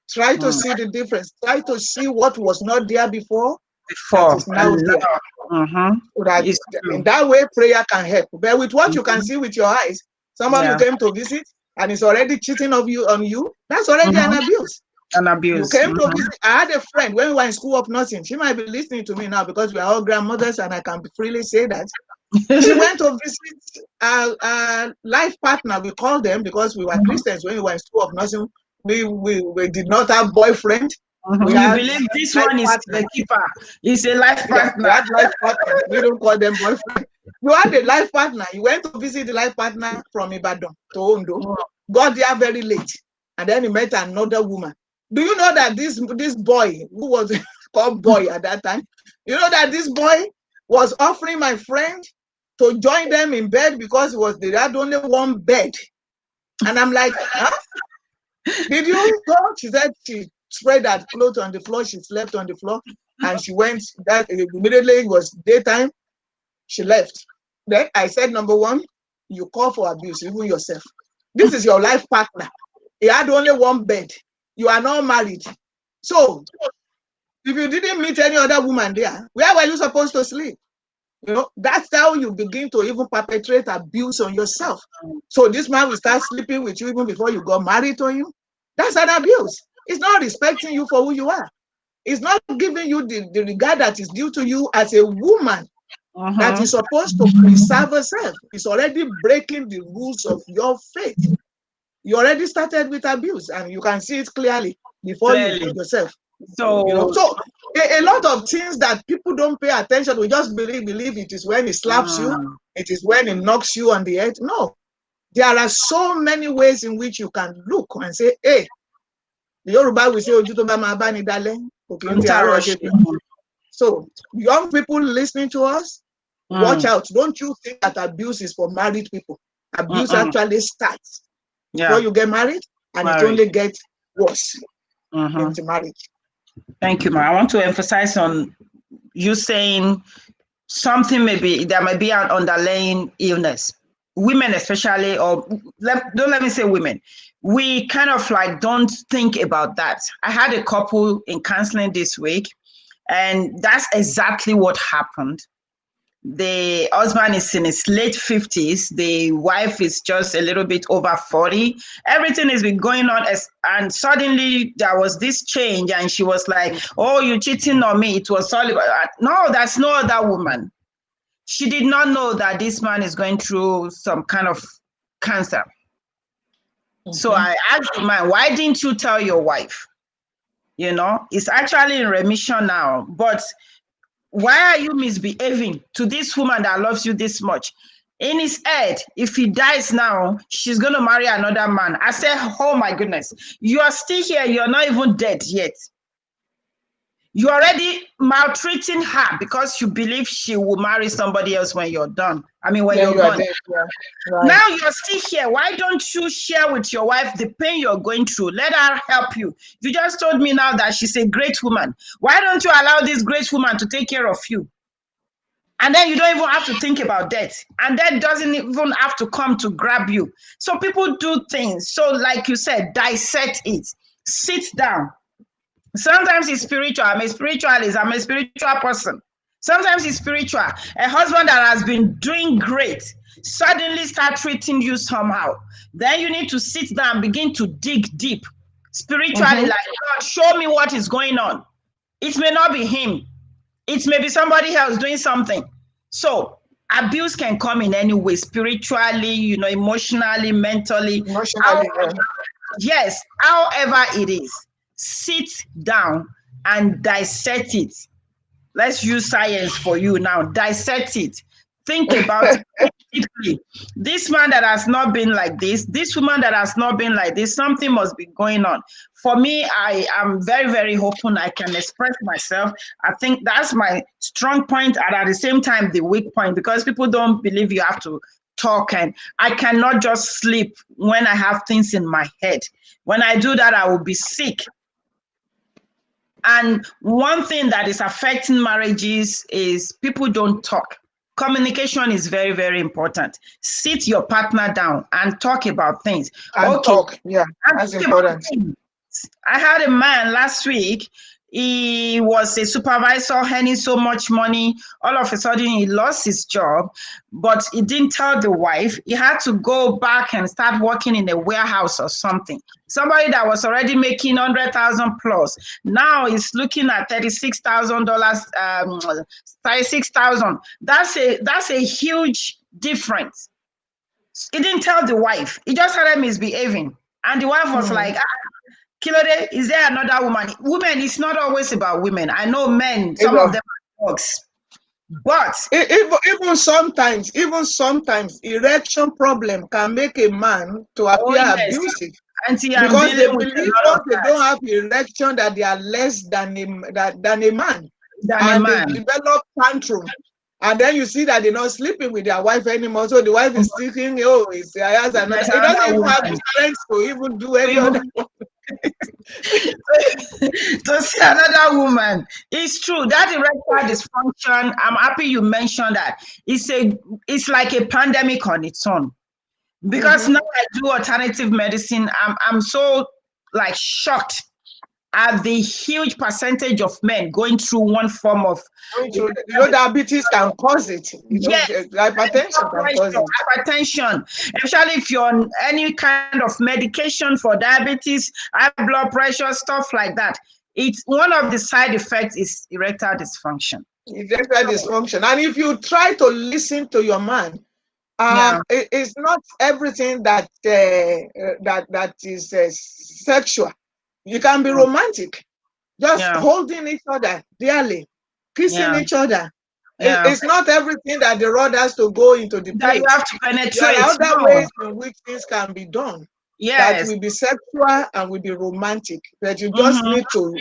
Try to see the difference. Try to see what was not there before that is now there. So that in that way, prayer can help. But with what you can see with your eyes, someone who came to visit and is already cheating on you, that's already an abuse.
An abuse.
You came to visit. I had a friend when we were in school of nursing. She might be listening to me now because we are all grandmothers, and I can freely say that. She went to visit a life partner. We called them because we were Christians when we were in school of nursing. We did not have boyfriend. We
had believe this one is the keeper. It's a life partner.
We had life partner. We don't call them boyfriend. You had a life partner. You went to visit the life partner from Ibadan to Ondo. Got there very late, and then he met another woman. Do you know that this boy, who was called boy at that time, you know that this boy was offering my friend to join them in bed because they had only one bed. And I'm like, huh? Did you go? She said she spread that clothes on the floor. She slept on the floor, and she went. That immediately it was daytime. She left. Then I said, number one, you call for abuse, even yourself. This is your life partner. He had only one bed. You are not married. So if you didn't meet any other woman there, where were you supposed to sleep? You know, that's how you begin to even perpetrate abuse on yourself. So this man will start sleeping with you even before you got married to him. That's an abuse. It's not respecting you for who you are. It's not giving you the regard that is due to you as a woman that is supposed to preserve herself. It's already breaking the rules of your faith. You already started with abuse, and you can see it clearly before you yourself.
So,
you know, so a lot of things that people don't pay attention to, we just believe it is when it slaps you, it is when it knocks you on the head. No, there are so many ways in which you can look and say, hey, the Yoruba will say, so young people listening to us, Watch
Mm.
out. Don't you think that abuse is for married people? Abuse
Mm-mm.
actually starts before
Yeah.
you get married, and it
Married.
only gets worse
Mm-hmm.
into marriage.
Thank you, Ma. I want to emphasize on you saying something there may be an underlying illness. Women especially, or don't let me say women, we kind of like don't think about that. I had a couple in counseling this week, and that's exactly what happened. The husband is in his late 50s. The wife is just a little bit over 40. Everything has been going on, and suddenly there was this change, and she was like, "Oh, you're cheating on me." It was all about, no, that's no other woman. She did not know that this man is going through some kind of cancer. So I asked the man, "Why didn't you tell your wife?" You know, it's actually in remission now, but why are you misbehaving to this woman that loves you this much? In his head, if he dies now, she's going to marry another man. I said, oh my goodness, you are still here. You're not even dead yet. You're already maltreating her because you believe she will marry somebody else when you're done. I mean, when you're gone.
Yeah. Right.
Now you're still here. Why don't you share with your wife the pain you're going through? Let her help you. You just told me now that she's a great woman. Why don't you allow this great woman to take care of you? And then you don't even have to think about death. And that doesn't even have to come to grab you. So people do things. So like you said, dissect it. Sit down. Sometimes it's spiritual. I'm a spiritualist. I'm a spiritual person. Sometimes it's spiritual. A husband that has been doing great suddenly start treating you somehow. Then you need to sit down and begin to dig deep. Spiritually, like, God, show me what is going on. It may not be him. It may be somebody else doing something. So abuse can come in any way, spiritually, you know, emotionally, mentally. Yes, however it is, sit down and dissect it. Let's use science for you now. Dissect it. Think about it deeply. This man that has not been like this woman that has not been like this, something must be going on. For me, I am very, very open. I can express myself. I think that's my strong point, and at the same time, the weak point, because people don't believe you have to talk, and I cannot just sleep when I have things in my head. When I do that, I will be sick. And one thing that is affecting marriages is people don't talk. Communication is very, very important. Sit your partner down and talk about things.
And talk, yeah, that's important.
I had a man last week. He was a supervisor earning so much money. All of a sudden, he lost his job, but he didn't tell the wife. He had to go back and start working in a warehouse or something. Somebody that was already making 100,000 plus. Now he's looking at $36,000. 36,000. That's a huge difference. He didn't tell the wife. He just started misbehaving, and the wife was like, Kilode, is there another woman? Women, it's not always about women. I know men, some of them are dogs. But
even sometimes, erection problem can make a man to appear abusive. Because they believe once they don't have erection that they are less than a man. They develop tantrum. And then you see that they're not sleeping with their wife anymore. So the wife is thinking, oh, he has another. He doesn't even have the strength to even do any other one.
To see another woman. It's true. That erectile dysfunction, I'm happy you mentioned that. It's like a pandemic on its own. Because now I do alternative medicine, I'm so like shocked at the huge percentage of men going through one form of
diabetes can cause it.
Yes,
hypertension can cause it.
Hypertension, especially if you're on any kind of medication for diabetes, high blood pressure, stuff like that. It's one of the side effects is erectile dysfunction.
Erectile dysfunction, and if you try to listen to your man, it's not everything that is sexual. You can be romantic, just holding each other dearly, kissing each other. It's not everything that the rod has to go into the plate.
You have to penetrate.
There are other ways in which things can be done. That will be sexual and will be romantic. That you just need to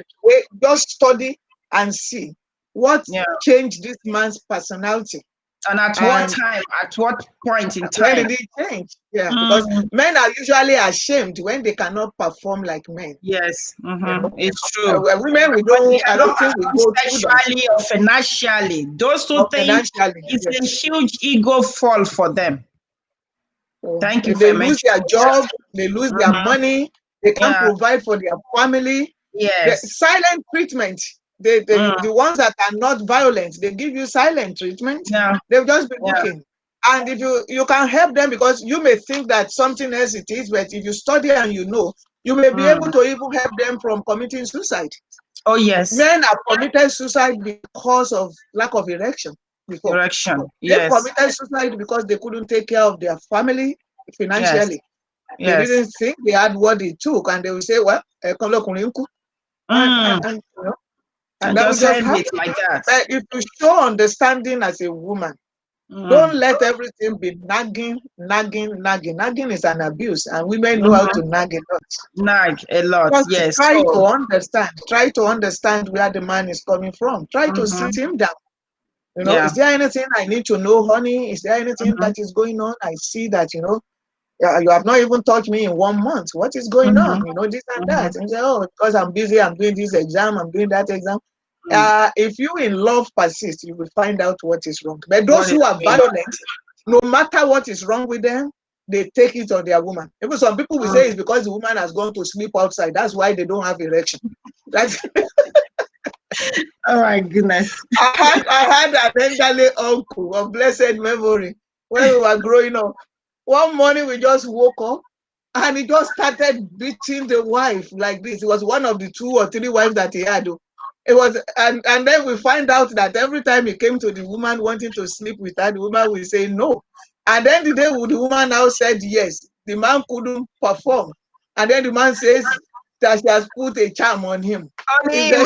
just study and see what changed this man's personality.
And at what time? At what point in
When
time?
did it change? Yeah, because men are usually ashamed when they cannot perform like men.
Yes,
You know,
it's true.
women,
When they
I don't
cannot
think we
perform
go through that.
sexually or financially, those two
Or
things,
financially,
it's a
yes.
huge ego fall for them.
So
Thank you
they
for
lose their
mentioning
job, they lose their money, they can't
Yeah.
provide for their family. The
Yes.
silent treatment, the ones that are not violent, they give you silent treatment.
Yeah.
They'll just be
Yeah.
looking. And if you can help them, because you may think that something else it is, but if you study and you know, you may be able to even help them from committing suicide.
Oh, yes.
Men have committed suicide because of lack of erection before.
Erection.
They
Yes.
committed suicide because they couldn't take care of their family
Yes.
financially. They
Yes.
didn't think they had what it took, and they would say, "Well, and you know, and that would
Just
just
end
happen."
it like that.
But if you show understanding as a woman, don't let everything be nagging. Nagging is an abuse, and women know how to nag a lot.
Nag a lot.
Just
Yes.
try to
So,
understand. Try to understand where the man is coming from. Try to sit him down. You know,
yeah.
is there anything I need to know, honey? Is there anything that is going on? I see that, you know, you have not even touched me in 1 month. What is going on? You know, this and that. And you say, oh, because I'm busy, I'm doing this exam, I'm doing that exam. If you in love persist, you will find out what is wrong. But those who are violent, no matter what is wrong with them, they take it on their woman. Even some people will say it's because the woman has gone to sleep outside. That's why they don't have erection. That's
Oh my goodness.
I had an elderly uncle of blessed memory when we were growing up. One morning we just woke up and he just started beating the wife like this. It was one of the 2 or 3 wives that he had. It was, and then we find out that every time he came to the woman wanting to sleep with her, the woman will say no. And then the day the woman now said yes, the man couldn't perform. And then the man says that she has put a charm on him.
On him.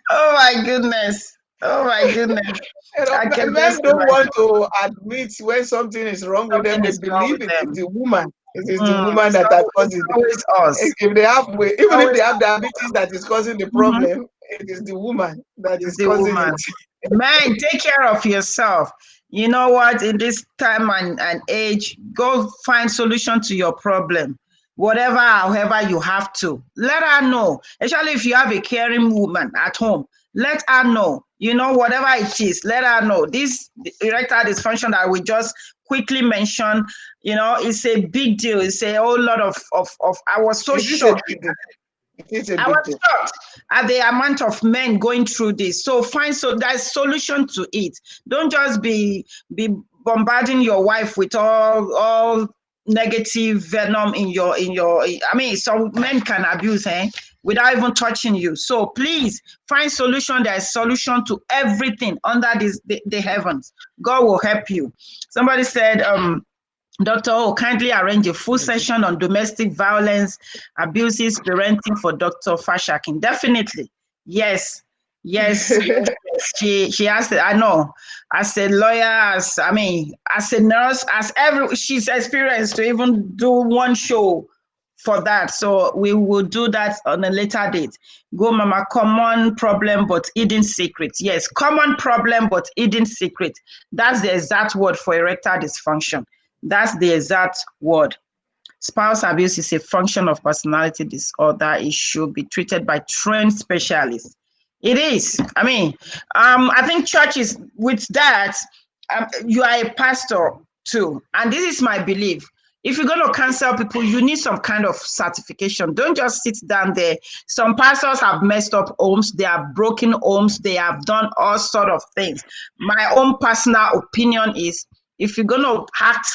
Oh my goodness. Oh my goodness.
You know,
I can
men
just
don't
imagine.
want to admit when something is wrong with them.
Something
They
is wrong
believe
with
it is
them.
the woman. It is the woman that has
So
caused
it's
it.
always us.
If they have, even if
Always
they have diabetes that is causing the problem, it is the woman that is
the
causing
woman.
it.
Man, take care of yourself. You know what? In this time and age, go find solution to your problem. Whatever, however you have to. Let her know. Especially if you have a caring woman at home. Let her know. You know, whatever it is, let her know. This erectile dysfunction that we just quickly mentioned, you know, it's a big deal. It's a whole lot of I was so
It is a
shocked.
big deal. It is a
I
big
was
deal.
shocked at the amount of men going through this. So there's solution to it. Don't just be bombarding your wife with all negative venom in your I mean, some men can abuse without even touching you. So please find solution. There's solution to everything under the heavens. God will help you. Somebody said Dr.O, kindly arrange a full session on domestic violence, abuses, parenting for Dr. Fashakin. Definitely. Yes. Yes. She has to, I know, as a lawyer, as a nurse, she's experienced to even do one show for that. So we will do that on a later date. Go mama, common problem but hidden secret. Yes, common problem but hidden secret. That's the exact word for erectile dysfunction. That's the exact word. Spouse abuse is a function of personality disorder. It should be treated by trained specialists. It is. I think churches with that, you are a pastor too. And this is my belief. If you're going to counsel people, you need some kind of certification. Don't just sit down there. Some pastors have messed up homes. They have broken homes. They have done all sort of things. My own personal opinion is if you're going to act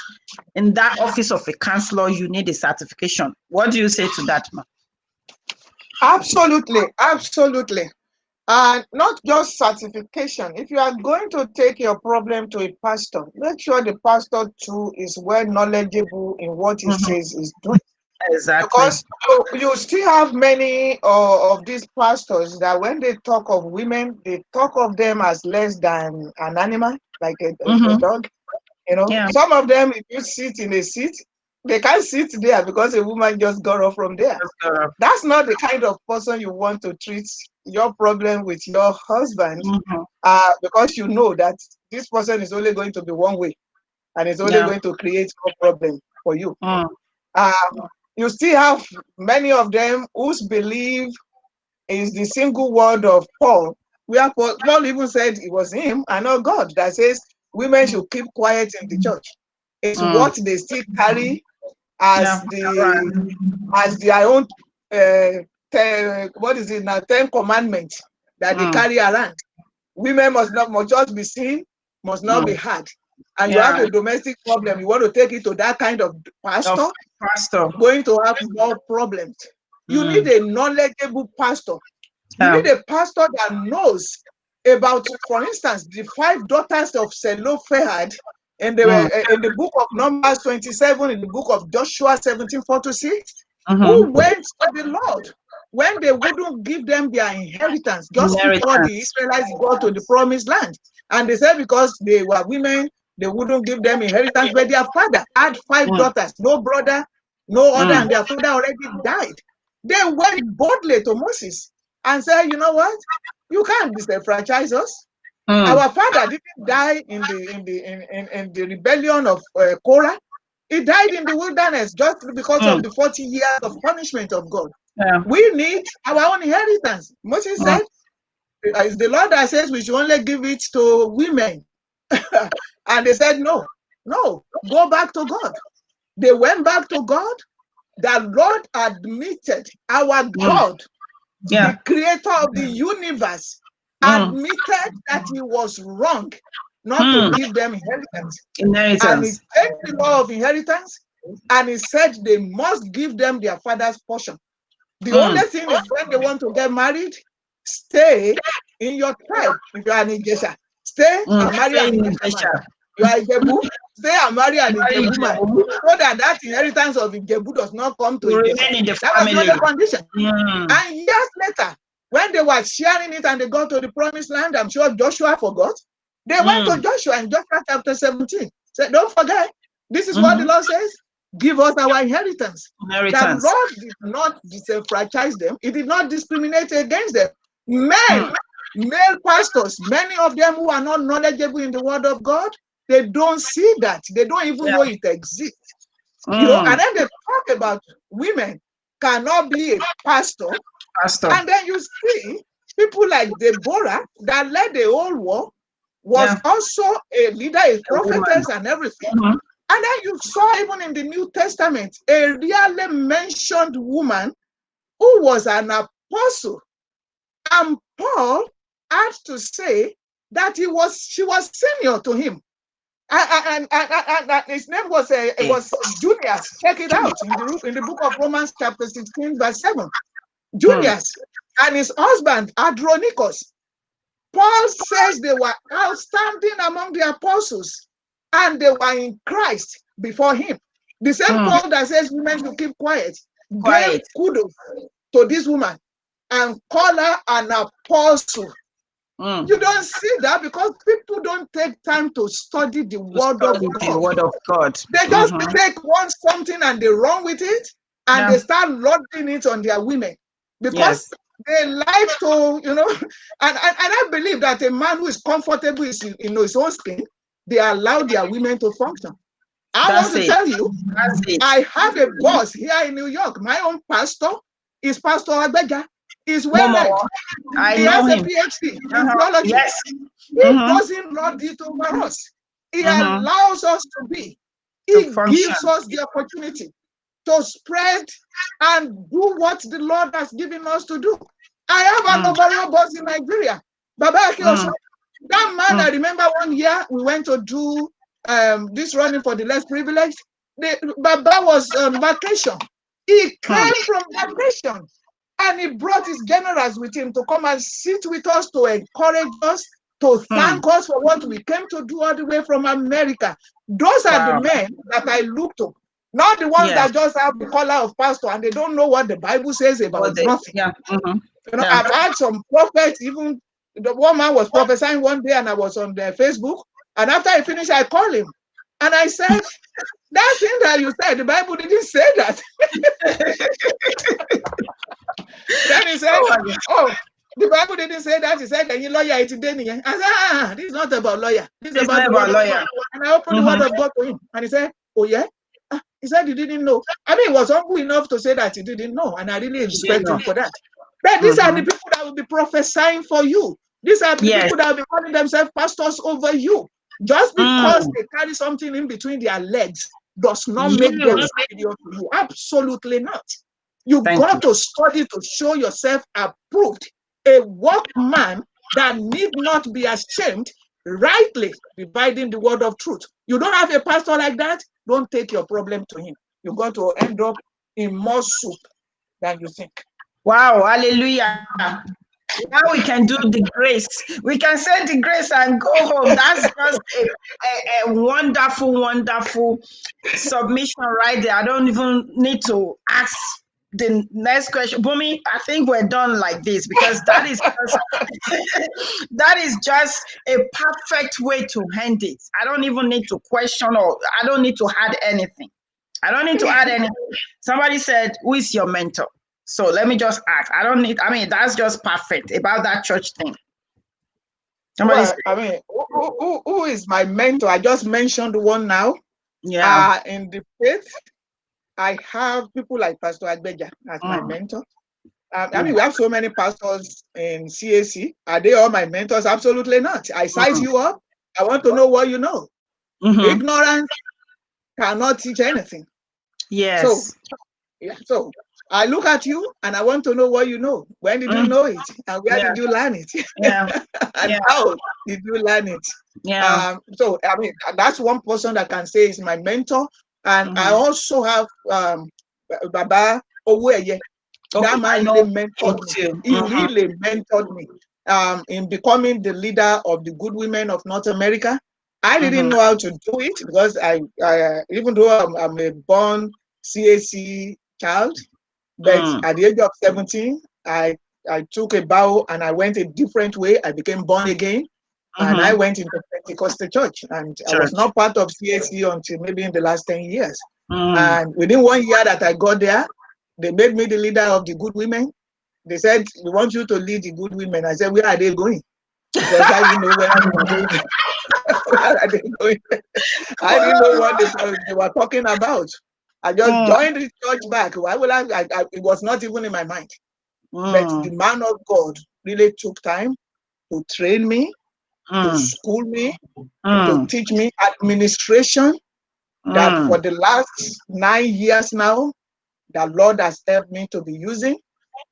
in that office of a counselor, you need a certification. What do you say to that, ma?
Absolutely. Absolutely. And not just certification. If you are going to take your problem to a pastor, make sure the pastor too is well knowledgeable in what he says is doing.
Exactly.
Because you still have many of these pastors that when they talk of women, they talk of them as less than an animal, like a dog. You know,
Yeah.
some of them, if you sit in a seat, they can't sit there because a woman just got off from there. That's not the kind of person you want to treat your problem with your husband, because you know that this person is only going to be one way, and it's only going to create more problem for you. You still have many of them whose belief is the single word of Paul, where Paul even said it was him and not God that says women should keep quiet in the church. It's what they still carry as as their own what is it now, 10 commandments that they carry around. Women must just be seen, must not be heard. And you have a domestic problem, you want to take it to that kind of pastor, going to have more problems. You need a knowledgeable pastor. You need a pastor that knows about, for instance, the 5 daughters of Zelophehad in the book of Numbers 27, in the book of Joshua 17:4-6, who went to the Lord when they wouldn't give them their inheritance just before the Israelites got to the promised land. And they said because they were women, they wouldn't give them inheritance, but their father had 5 daughters, no brother, no other, and their father already died. They went boldly to Moses and said, you know what? You can't disenfranchise us. Our father didn't die in the rebellion of Korah. He died in the wilderness just because of the 40 years of punishment of God. We need our own inheritance. Moses said, it's the Lord that says we should only give it to women. And they said, no, go back to God. They went back to God. The Lord admitted, our God, the creator of the universe, admitted that he was wrong not to give them inheritance. And he changed the law of inheritance, and he said they must give them their father's portion. The only thing is when they want to get married, stay in your tribe. If you are an Ijesha, stay and marry an Ijesha man. You are Ijebu, stay and marry an Ijebu man, so that inheritance of Ijebu does not come to Ijesha. That was the only condition. And years later, when they were sharing it and they got to the promised land, I'm sure Joshua forgot. They went to Joshua in Joshua chapter 17. Said, don't forget, this is what the Lord says. Give us our inheritance. The Lord did not disenfranchise them. He did not discriminate against them. Men, male pastors, many of them who are not knowledgeable in the word of God, they don't see that. They don't even know it exists. You know, and then they talk about women cannot be a pastor. And then you see people like Deborah that led the whole war, was also a leader, a prophetess, and everything. And then you saw even in the New Testament a really mentioned woman who was an apostle. And Paul had to say that she was senior to him. And his name was Junius. Check it out in the book of Romans chapter 16 verse 7. Junius and his husband Andronicus. Paul says they were outstanding among the apostles and they were in Christ before him. The same Paul that says women should keep quiet gave kudos to this woman and call her an apostle. You don't see that because people don't take time to study the word of God. They just take something and they run with it and they start loading it on their women because they like to, you know, and I believe that a man who is comfortable in his own skin, they allow their women to function. I want to tell you, I have a boss here in New York. My own pastor is Pastor Agbeja. He's well-read. He has a PhD in theology.
Yes.
He doesn't lord it over us. He allows us to be. He gives us the opportunity to spread and do what the Lord has given us to do. I have an overall boss in Nigeria. Baba Akiosho. That man, I remember one year we went to do this running for the less privileged. Baba was on vacation. He came from vacation and he brought his generals with him to come and sit with us, to encourage us, to thank us for what we came to do all the way from America. Those are the men that I look to. Not the ones that just have the color of pastor and they don't know what the Bible says about nothing. You know, I've had some prophets, even the woman was prophesying one day and I was on their Facebook. And after I finished, I called him. And I said, that thing that you said, the Bible didn't say that. Then he said, The Bible didn't say that. He said, "Any lawyer it today." I said, this is not about lawyer. This is
It's
about
not
the
about
word of
lawyer.
God. And I opened the word of God to him. And he said, "Oh, yeah?" He said he didn't know. I mean, he was humble enough to say that he didn't know. And I really respect him for that. But these are the people that will be prophesying for you. These are the people that will be calling themselves pastors over you. Just because they carry something in between their legs does not make them superior to you. Absolutely not. You've got to study to show yourself approved, a workman that need not be ashamed, rightly dividing the word of truth. You don't have a pastor like that, don't take your problem to him. You're going to end up in more soup than you think.
Wow, hallelujah. Now we can do the grace. We can say the grace and go home. That's just a wonderful, wonderful submission right there. I don't even need to ask the next question. Bumi, I think we're done like this because that is just, that is just a perfect way to end it. I don't even need to question or I don't need to add anything. I don't need to add anything. Somebody said, who is your mentor? So let me just ask. I mean, that's just perfect about that church thing.
Well, I mean, who is my mentor? I just mentioned one now.
Yeah.
In the faith, I have people like Pastor Agbeja as my mentor. I mean, we have so many pastors in CAC. Are they all my mentors? Absolutely not. I size you up. I want to know what you know. Ignorance cannot teach anything.
Yes.
So, yeah, so I look at you and I want to know what you know. When did you know it? And where did you learn it? And how did you learn it? So, I mean, that's one person that can say is my mentor. And I also have Baba Oweye. That man really mentored me. He really mentored me in becoming the leader of the Good Women of North America. I didn't know how to do it because I even though I'm a born CAC child, but at the age of 17, I took a bow and I went a different way. I became born again. And I went into Pentecostal church, and I was not part of CAC until maybe in the last 10 years. And within 1 year that I got there, they made me the leader of the Good Women. They said, "We want you to lead the Good Women." I said, "Where are they going?" Because I didn't know where they were going. Where are they going? I didn't know what they were talking about. I just joined the church back. Why would I? It was not even in my mind. But the man of God really took time to train me, to school me, to teach me administration. That for the last 9 years now, the Lord has helped me to be using.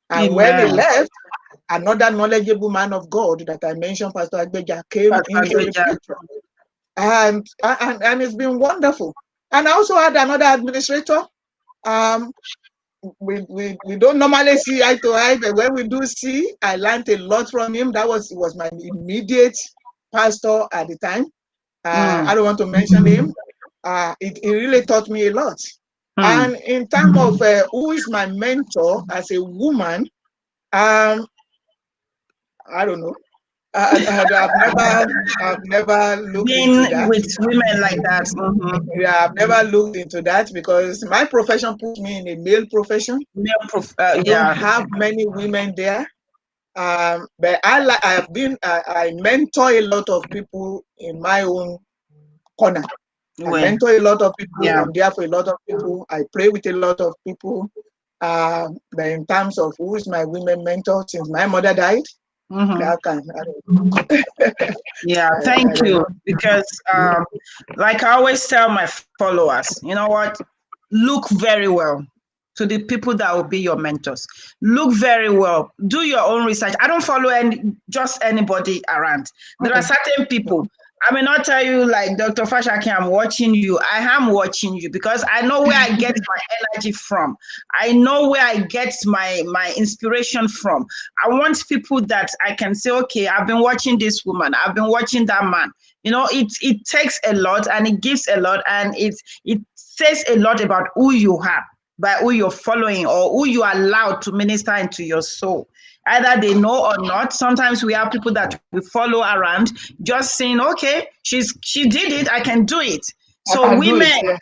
And when he left, another knowledgeable man of God that I mentioned, Pastor Agbeja, came into the picture. And it's been wonderful. And I also had another administrator. We don't normally see eye to eye, but when we do see, I learned a lot from him. He was my immediate pastor at the time. I don't want to mention him. It really taught me a lot. And in terms of who is my mentor as a woman, I don't know. I've never looked into that.
With women like that.
Yeah, I've never looked into that because my profession put me in a male profession. I don't have many women there. But I mentor a lot of people in my own corner. I mentor a lot of people. I'm there for a lot of people. I pray with a lot of people. But in terms of who is my women mentor, since my mother died,
thank you. Because like I always tell my followers, you know what? Look very well to the people that will be your mentors. Look very well. Do your own research. I don't follow just anybody around. There are certain people. I may not tell you like Dr. Fashaki, I'm watching you. I am watching you because I know where I get my energy from. I know where I get my inspiration from. I want people that I can say, okay, I've been watching this woman. I've been watching that man. You know, it takes a lot and it gives a lot and it says a lot about who you are by who you're following or who you are allowed to minister into your soul. Either they know or not. Sometimes we have people that we follow around just saying, okay, she did it, I can do it. So women,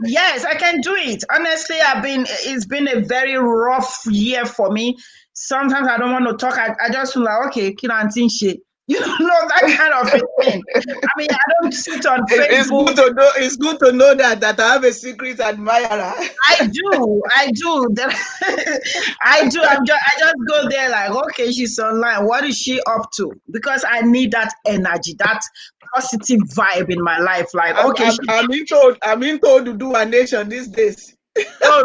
yes, I can do it. Honestly, it's been a very rough year for me sometimes I don't want to talk. I just feel like, okay, kid and shit. You know, that kind of a thing. I mean, I don't sit on Facebook.
It's good to know. It's good to know that I have a secret admirer.
I do. I do. I do. I just go there like, okay, she's online. What is she up to? Because I need that energy, that positive vibe in my life. Like, okay,
I'm being told to do a nation these days.
oh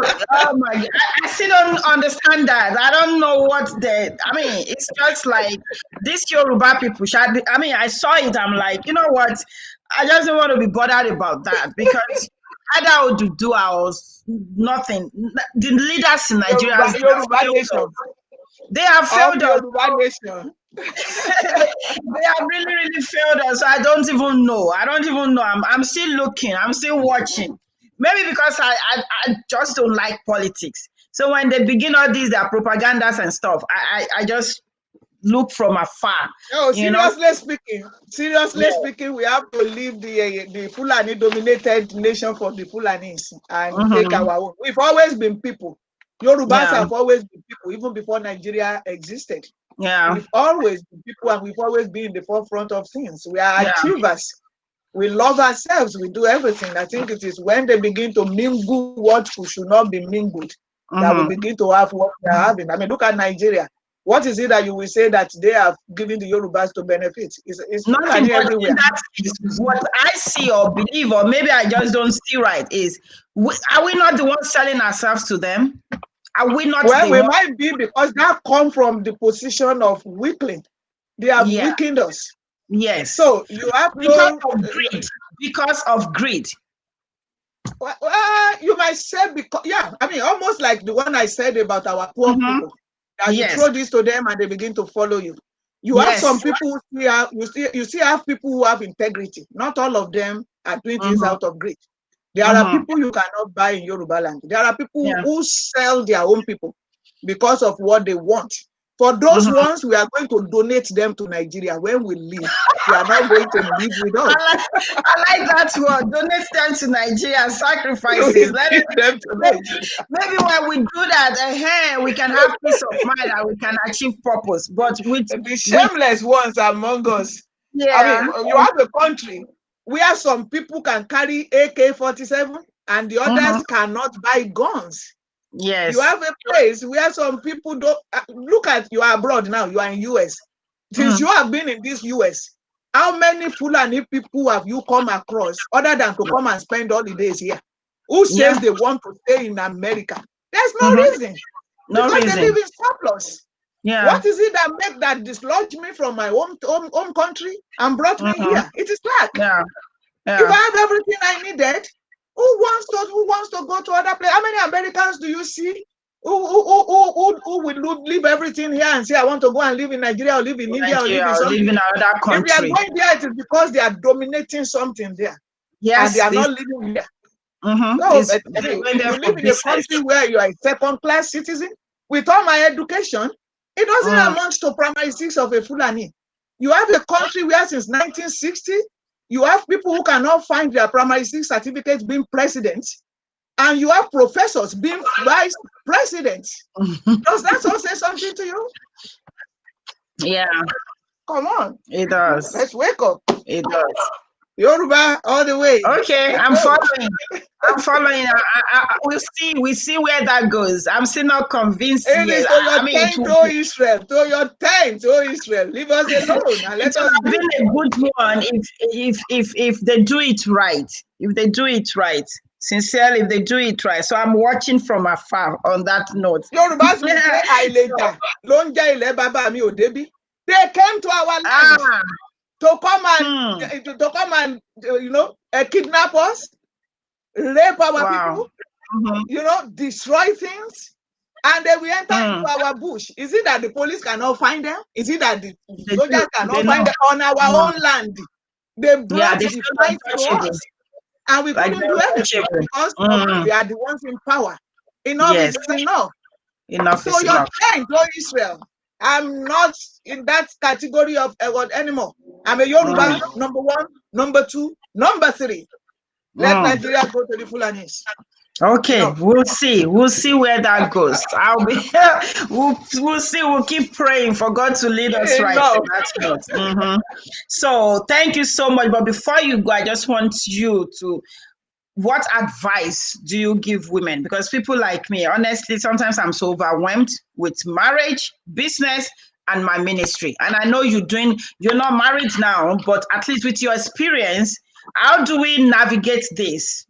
my God. I still don't understand that. I don't know what I mean, it's just like these Yoruba people. I mean, I saw it. I'm like, you know what? I just don't want to be bothered about that because either I would do I was nothing. The leaders in Nigeria,
Yoruba nation.
They have failed us.
Yoruba nation.
They have really, really failed us. So I don't even know. I'm still looking. I'm still watching. Maybe because I just don't like politics. So when they begin all these their propagandas and stuff, I just look from afar.
No, seriously speaking, we have to leave the Fulani dominated nation for the Fulanis and take our own. We've always been people. Yorubas have always been people, even before Nigeria existed.
Yeah.
We've always been people and we've always been in the forefront of things. We are achievers. We love ourselves. We do everything. I think it is when they begin to mingle what should not be mingled that we begin to have what we are having. I mean, look at Nigeria. What is it that you will say that they have given the Yorubas to benefit? It's
nothing
everywhere.
What I see or believe, or maybe I just don't see right, is are we not the ones selling ourselves to them? Are we not?
Well, we might be because that come from the position of weakling. They have weakened us.
Yes.
So you have
because of greed. Because of greed.
Well, you might say because I mean almost like the one I said about our poor people. That you throw this to them and they begin to follow you. You have some people you see have people who have integrity. Not all of them are doing things out of greed. There are people you cannot buy in Yoruba land. There are people who sell their own people because of what they want. For those ones, we are going to donate them to Nigeria when we leave. We are not going to live with us.
I like that word. Donate them to Nigeria. Sacrifices. Maybe when we do that, we can have peace of mind and we can achieve purpose. But with
the shameless ones among us. I mean, you have a country where some people can carry AK-47 and the others cannot buy guns.
Yes.
You have a place where some people don't look at you are abroad now, you are in US. Since you have been in this US, how many Fulani people have you come across other than to come and spend holidays here? Who says they want to stay in America? There's no reason. Because they live in surplus.
Yeah.
What is it that dislodged me from my home country and brought me here? It is lack.
Yeah.
If I have everything I needed, who wants to go to other places? How many Americans do you see who will leave everything here and say, I want to go and live in Nigeria or live in India or live in something?
Live in another country.
If they are going there, it is because they are dominating something there.
Yes.
And they are not living here. So, you live in a country where you are a second-class citizen. With all my education, it doesn't amount to primary six of a Fulani. You have a country where since 1960, you have people who cannot find their primary six certificates being presidents, and you have professors being vice presidents. Does that all say something to you?
Yeah.
Come on.
It does.
Let's wake up.
It does.
Yoruba all the way.
Okay, I'm following. We'll see where that goes. I'm still not convinced yet.
To Israel. Leave us alone and let us
be a good one if they do it right. If they do it right. Sincerely, if they do it right. So I'm watching from afar on that note.
Yorubas will say I later. They came to our land to come and kidnap us, rape our people, destroy things, and then we enter into our bush. Is it that the police cannot find them? Is it that the soldiers cannot find them on our own land? They brought the fight to us, and we couldn't do anything because we are the ones in power. Enough is enough. So you're trying to Israel. I'm not in that category of anymore. I'm a Yoruba, number one, number two, number three. Let Nigeria go to the Fulanis.
Okay,
No,
we'll see. We'll see where that goes. I'll be. We'll see. We'll keep praying for God to lead us right
no.
in that note. So thank you so much. But before you go, I just want you to. What advice do you give women? Because people like me, honestly, sometimes I'm so overwhelmed with marriage, business, and my ministry. And I know you're not married now, but at least with your experience, how do we navigate this?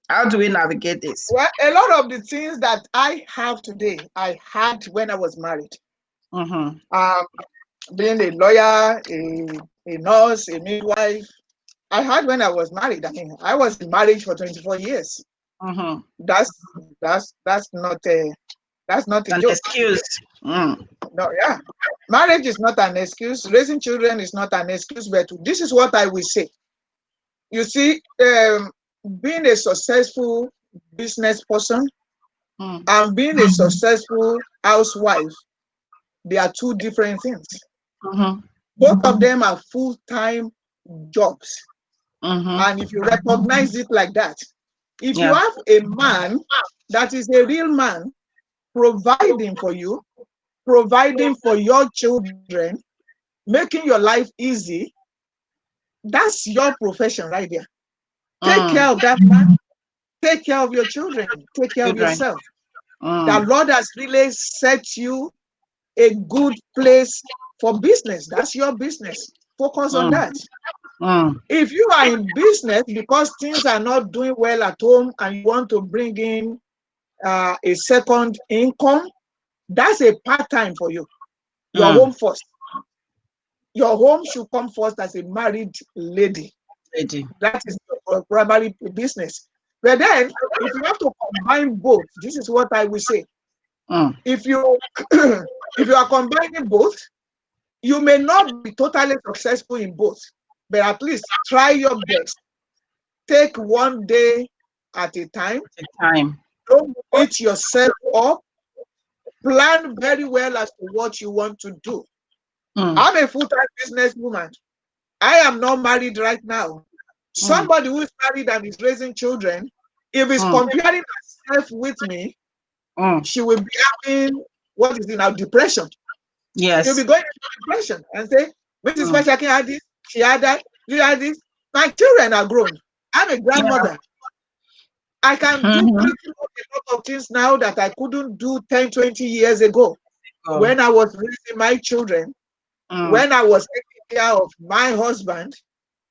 How do we navigate this?
Well, a lot of the things that I have today, I had when I was married.
Mm-hmm.
Um, Being a lawyer, a nurse, a midwife, I had when I was married. I mean, I was in marriage for 24 years.
Mm-hmm.
That's that's not a
An
joke.
excuse. Mm.
No, yeah. Marriage is not an excuse. Raising children is not an excuse. But this is what I will say. You see, being a successful business person
Mm.
and being a successful housewife, they are two different things.
Mm-hmm.
Both of them are full-time jobs.
Mm-hmm.
And if you recognize it like that, if you
Yeah.
have a man that is a real man providing for you, providing for your children, making your life easy, that's your profession right there. Take
Mm.
care of that man, take care of your children, take care of
Children.
yourself. The
Mm.
Lord has really set you a good place for business. That's your business. Focus on
Mm.
that.
Mm.
If you are in business because things are not doing well at home and you want to bring in a second income, that's a part-time for you. Your
Mm.
home first. Your home should come first as a married lady.
Lady.
That is your primary business. But then, if you have to combine both, this is what I will say.
Mm.
If you if you are combining both, you may not be totally successful in both, but at least try your best. Take one day at a time.
The time.
Don't beat yourself up. Plan very well as to what you want to do.
Mm.
I'm a full-time businesswoman. I am not married right now.
Mm.
Somebody who is married and is raising children, if he's
Mm.
comparing herself with me,
Mm.
she will be having what is in our depression. She'll be
Yes.
going into depression and say, Mrs.
Mm.
Fashakin had this, she had that, you had this. My children are grown. I'm a
Yeah.
grandmother. I can do
Mm-hmm.
pretty much a lot of things now that I couldn't do 10, 20 years ago
Oh.
when I was raising my children,
Mm.
when I was taking care of my husband,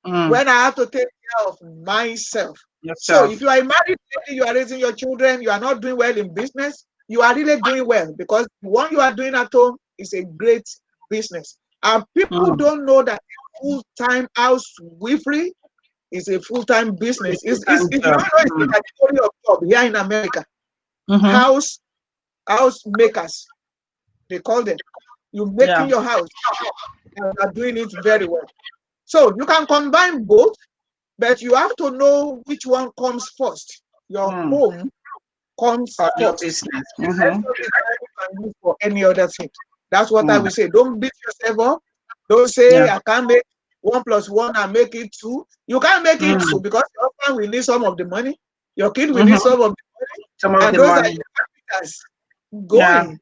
Mm.
when I have to take care of myself. So
Yourself.
if you are a married lady, you are raising your children, you are not doing well in business, you are really doing well because the one you are doing at home is a great business. And people
Mm.
don't know that full-time housewifery is a full-time business.
Full-time
If you
job.
don't know, it's a
Mm.
category of job here in America.
Mm-hmm.
House makers, they call them. You're
Yeah.
making your house and are doing it very well. So you can combine both, but you have to know which one comes first. Your
Mm.
home comes
Or your
first.
business.
The rest
Mm-hmm.
of the time you can look for any other thing. That's what I
Mm.
will say. Don't beat yourself up. Don't say
Yeah.
I can't make 1+1 and make it 2. You can't make it 2
Mm.
because your husband will need some of the money. Your kid will need
Mm-hmm.
some of the money.
Some of
And
the
those are
money.
your capitals
Yeah.
going.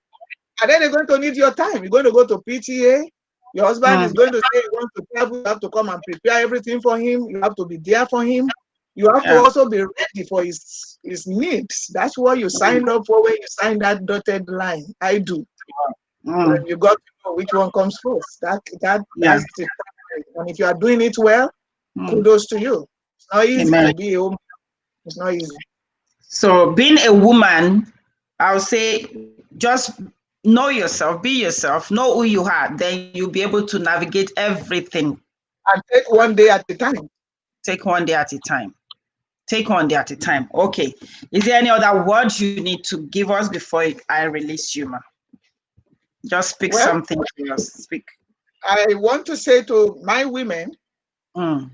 And then they're going to need your time. You're going to go to PTA. Your husband
Mm.
is going to say he wants to travel. You have to come and prepare everything for him. You have to be there for him. You have to
Yeah.
also be ready for his needs. That's what you
Mm.
signed up for when you signed that dotted line. I do.
Mm.
You got to know which one comes first.
Yeah.
That's the and if you are doing it well,
Mm.
kudos to you. It's not easy
Amen.
to be a woman. It's not easy.
So being a woman, I'll say just know yourself, be yourself, know who you are, then you'll be able to navigate everything.
And take one day at a time.
Take one day at a time. Take one day at a time. Okay. Is there any other words you need to give us before I release you, ma? Just speak
Well,
something to us. Speak.
I want to say to my women,
Mm.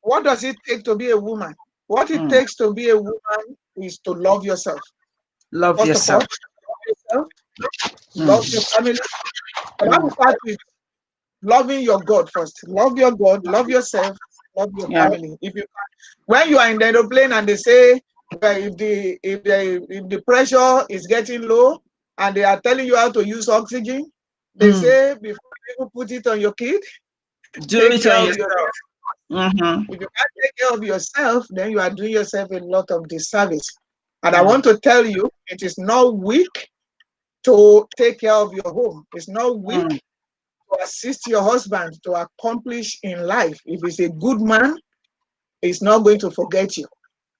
what does it take to be a woman? What it
Mm.
takes to be a woman is to love yourself.
Love
First of all,
yourself.
love yourself, love your
Mm.
family. But I will
Mm.
start with loving your God first. Love your God, love yourself, love your
Yeah.
family. If you when you are in the aeroplane and they say if the pressure is getting low and they are telling you how to use oxygen, they say before you put it on your kid,
Do
take
it
care
on
of
yourself.
yourself. If you can't take care of yourself, then you are doing yourself a lot of disservice. And I want to tell you, it is not weak to take care of your home. It's not weak to assist your husband to accomplish in life. If he's a good man, he's not going to forget you.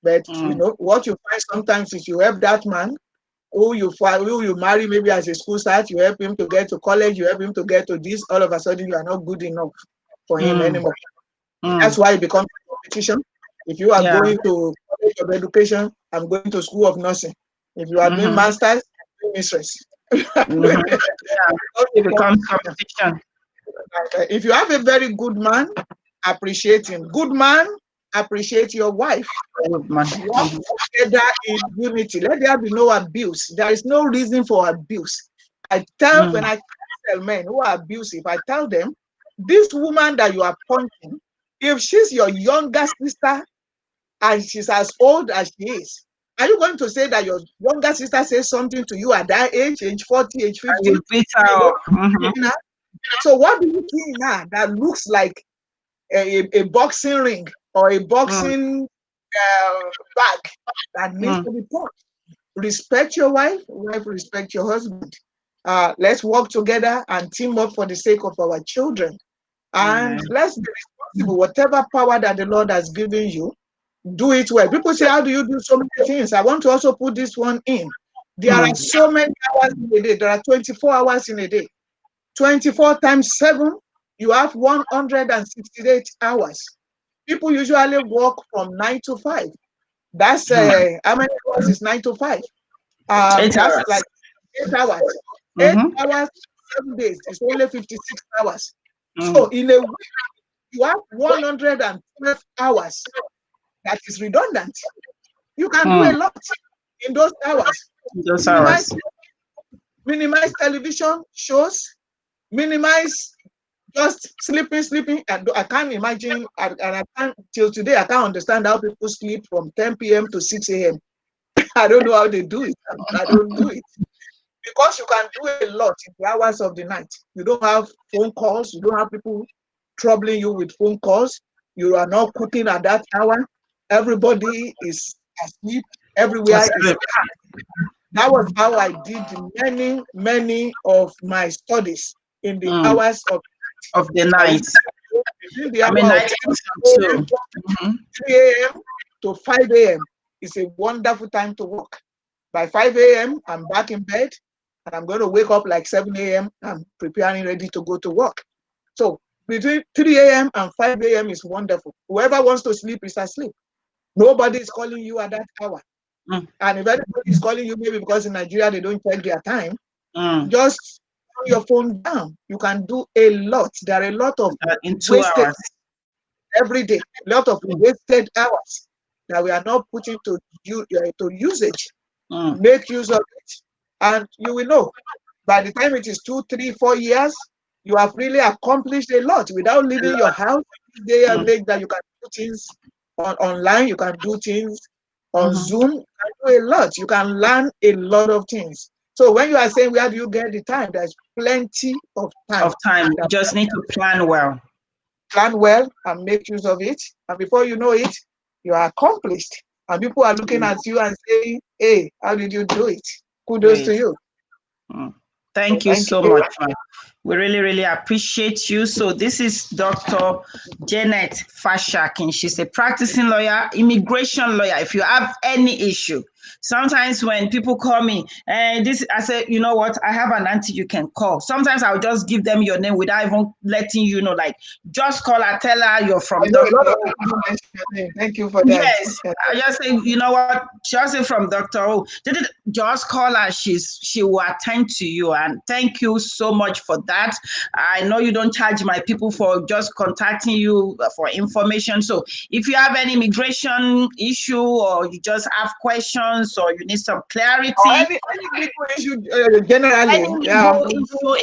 But you know what you find sometimes is you help that man who you marry maybe as a school start, you help him to get to college, you help him to get to this, all of a sudden you are not good enough for him anymore. That's why it becomes a competition. If you are going to college of education, I'm going to school of nursing. If you are doing masters, doing mistress.
It becomes competition.
If you have a very good man, appreciate him. Good man, appreciate your wife. Work together in unity. Let there be no abuse. There is no reason for abuse. When I tell men who are abusive, I tell them, this woman that you are pointing, if she's your younger sister and she's as old as she is, are you going to say that your younger sister says something to you at that age 40, age 50?
You beat her up.
So what do you see now that looks like a boxing ring or a boxing bag that needs to be punched? Respect your wife, respect your husband. Let's work together and team up for the sake of our children. And let's be responsible. Whatever power that the Lord has given you, do it well. People say, how do you do so many things? I want to also put this one in. There are so many hours in a day. There are 24 hours in a day. 24 times 7, you have 168 hours. People usually work from 9 to 5. That's how many hours is 9 to 5?
8
that's
hours.
like 8 hours. 8 hours, 7 days. It's only 56 hours. So in a week, you have 112 hours. That is redundant. You can do a lot in those hours. Minimize television shows. Minimize just sleeping. And I can't imagine, and I can't, till today, I can't understand how people sleep from 10 p.m. to 6 a.m. I don't know how they do it. I don't do it. Because you can do a lot in the hours of the night. You don't have phone calls. You don't have people troubling you with phone calls. You are not cooking at that hour. Everybody is asleep. Everywhere is calm. That was how I did many of my studies in the hours
of the night.
The hour of 3 a.m. to 5 a.m. is a wonderful time to work. By 5 a.m., I'm back in bed, and I'm going to wake up like 7 a.m. I'm preparing, ready to go to work. So between 3 a.m. and 5 a.m. is wonderful. Whoever wants to sleep is asleep. Nobody is calling you at that hour. And if anybody is calling you, maybe because in Nigeria they don't check their time, just turn your phone down. You can do a lot. There are a lot of
in 2 hours
every day. A lot of wasted hours that we are not putting to usage. Make use of it, and you will know. By the time it is 2, 3, 4 years, you have really accomplished a lot without leaving your house. Day and age that you can do things online. You can do things on Zoom. You can do a lot. You can learn a lot of things. So when you are saying where do you get the time, there's plenty of time.
You just need to plan well.
Plan well and make use of it. And before you know it, you are accomplished. And people are looking at you and saying, hey, how did you do it? Kudos to you.
Thank you so much, man. We really, really appreciate you. So this is Dr. Janet Fashakin. She's a practicing lawyer, immigration lawyer. If you have any issue, sometimes when people call me, and I say, you know what, I have an auntie you can call. Sometimes I'll just give them your name without even letting you know, like, just call her, tell her you're from Dr.O.
Thank you for that.
Yes, I just say, you know what, just say from Dr.O. Just call her, she will attend to you. And thank you so much for that. I know you don't charge my people for just contacting you for information. So if you have any immigration issue, or you just have questions, or you need some clarity,
or any legal issue generally,
issue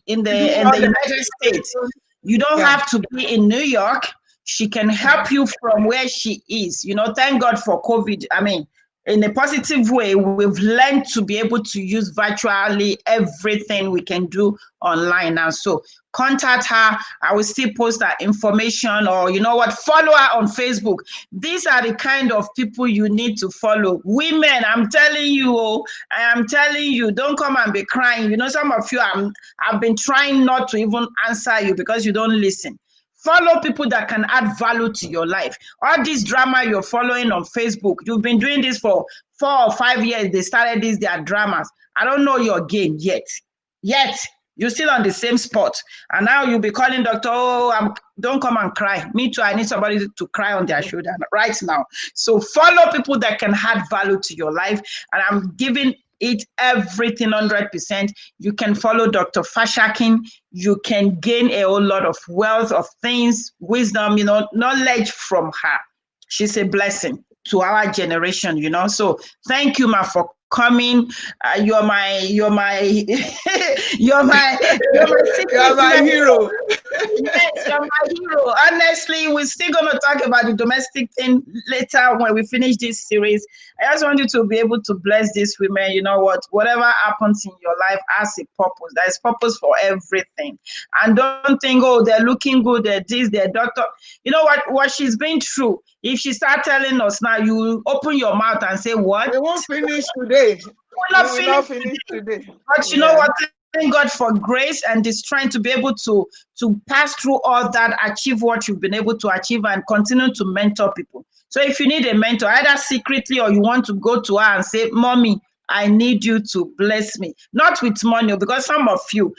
in the United States, you don't have to be in New York. She can help you from where she is. You know, thank God for COVID. I mean, in a positive way, we've learned to be able to use virtually everything we can do online now. So contact her. I will still post her information, or you know what, follow her on Facebook. These are the kind of people you need to follow. Women, I'm telling you, I am telling you, don't come and be crying. You know, some of you, I've been trying not to even answer you because you don't listen. Follow people that can add value to your life. All this drama you're following on Facebook, you've been doing this for 4 or 5 years. They started these, their dramas. I don't know your game yet. You're still on the same spot. And now you'll be calling Dr.O, don't come and cry. Me too, I need somebody to cry on their shoulder right now. So follow people that can add value to your life. And I'm giving it everything 100%. You can follow Dr. Fashakin. You can gain a whole lot of wealth of things, wisdom, you know, knowledge from her. She's a blessing to our generation, you know. So thank you, ma, for coming. You're my you're my you're my
hero.
Yes, you're my hero. Honestly, we're still going to talk about the domestic thing later when we finish this series. I just want you to be able to bless these women. You know what? Whatever happens in your life has a purpose. There's purpose for everything. And don't think, oh, they're looking good, they're this, they're doctor. You know what she's been through. If she start telling us now, you open your mouth and say, what?
We won't finish today. We will not finish today.
But you know what? Thank God for grace and the strength to be able to pass through all that, achieve what you've been able to achieve, and continue to mentor people. So if you need a mentor, either secretly or you want to go to her and say, Mommy, I need you to bless me. Not with money, because some of you,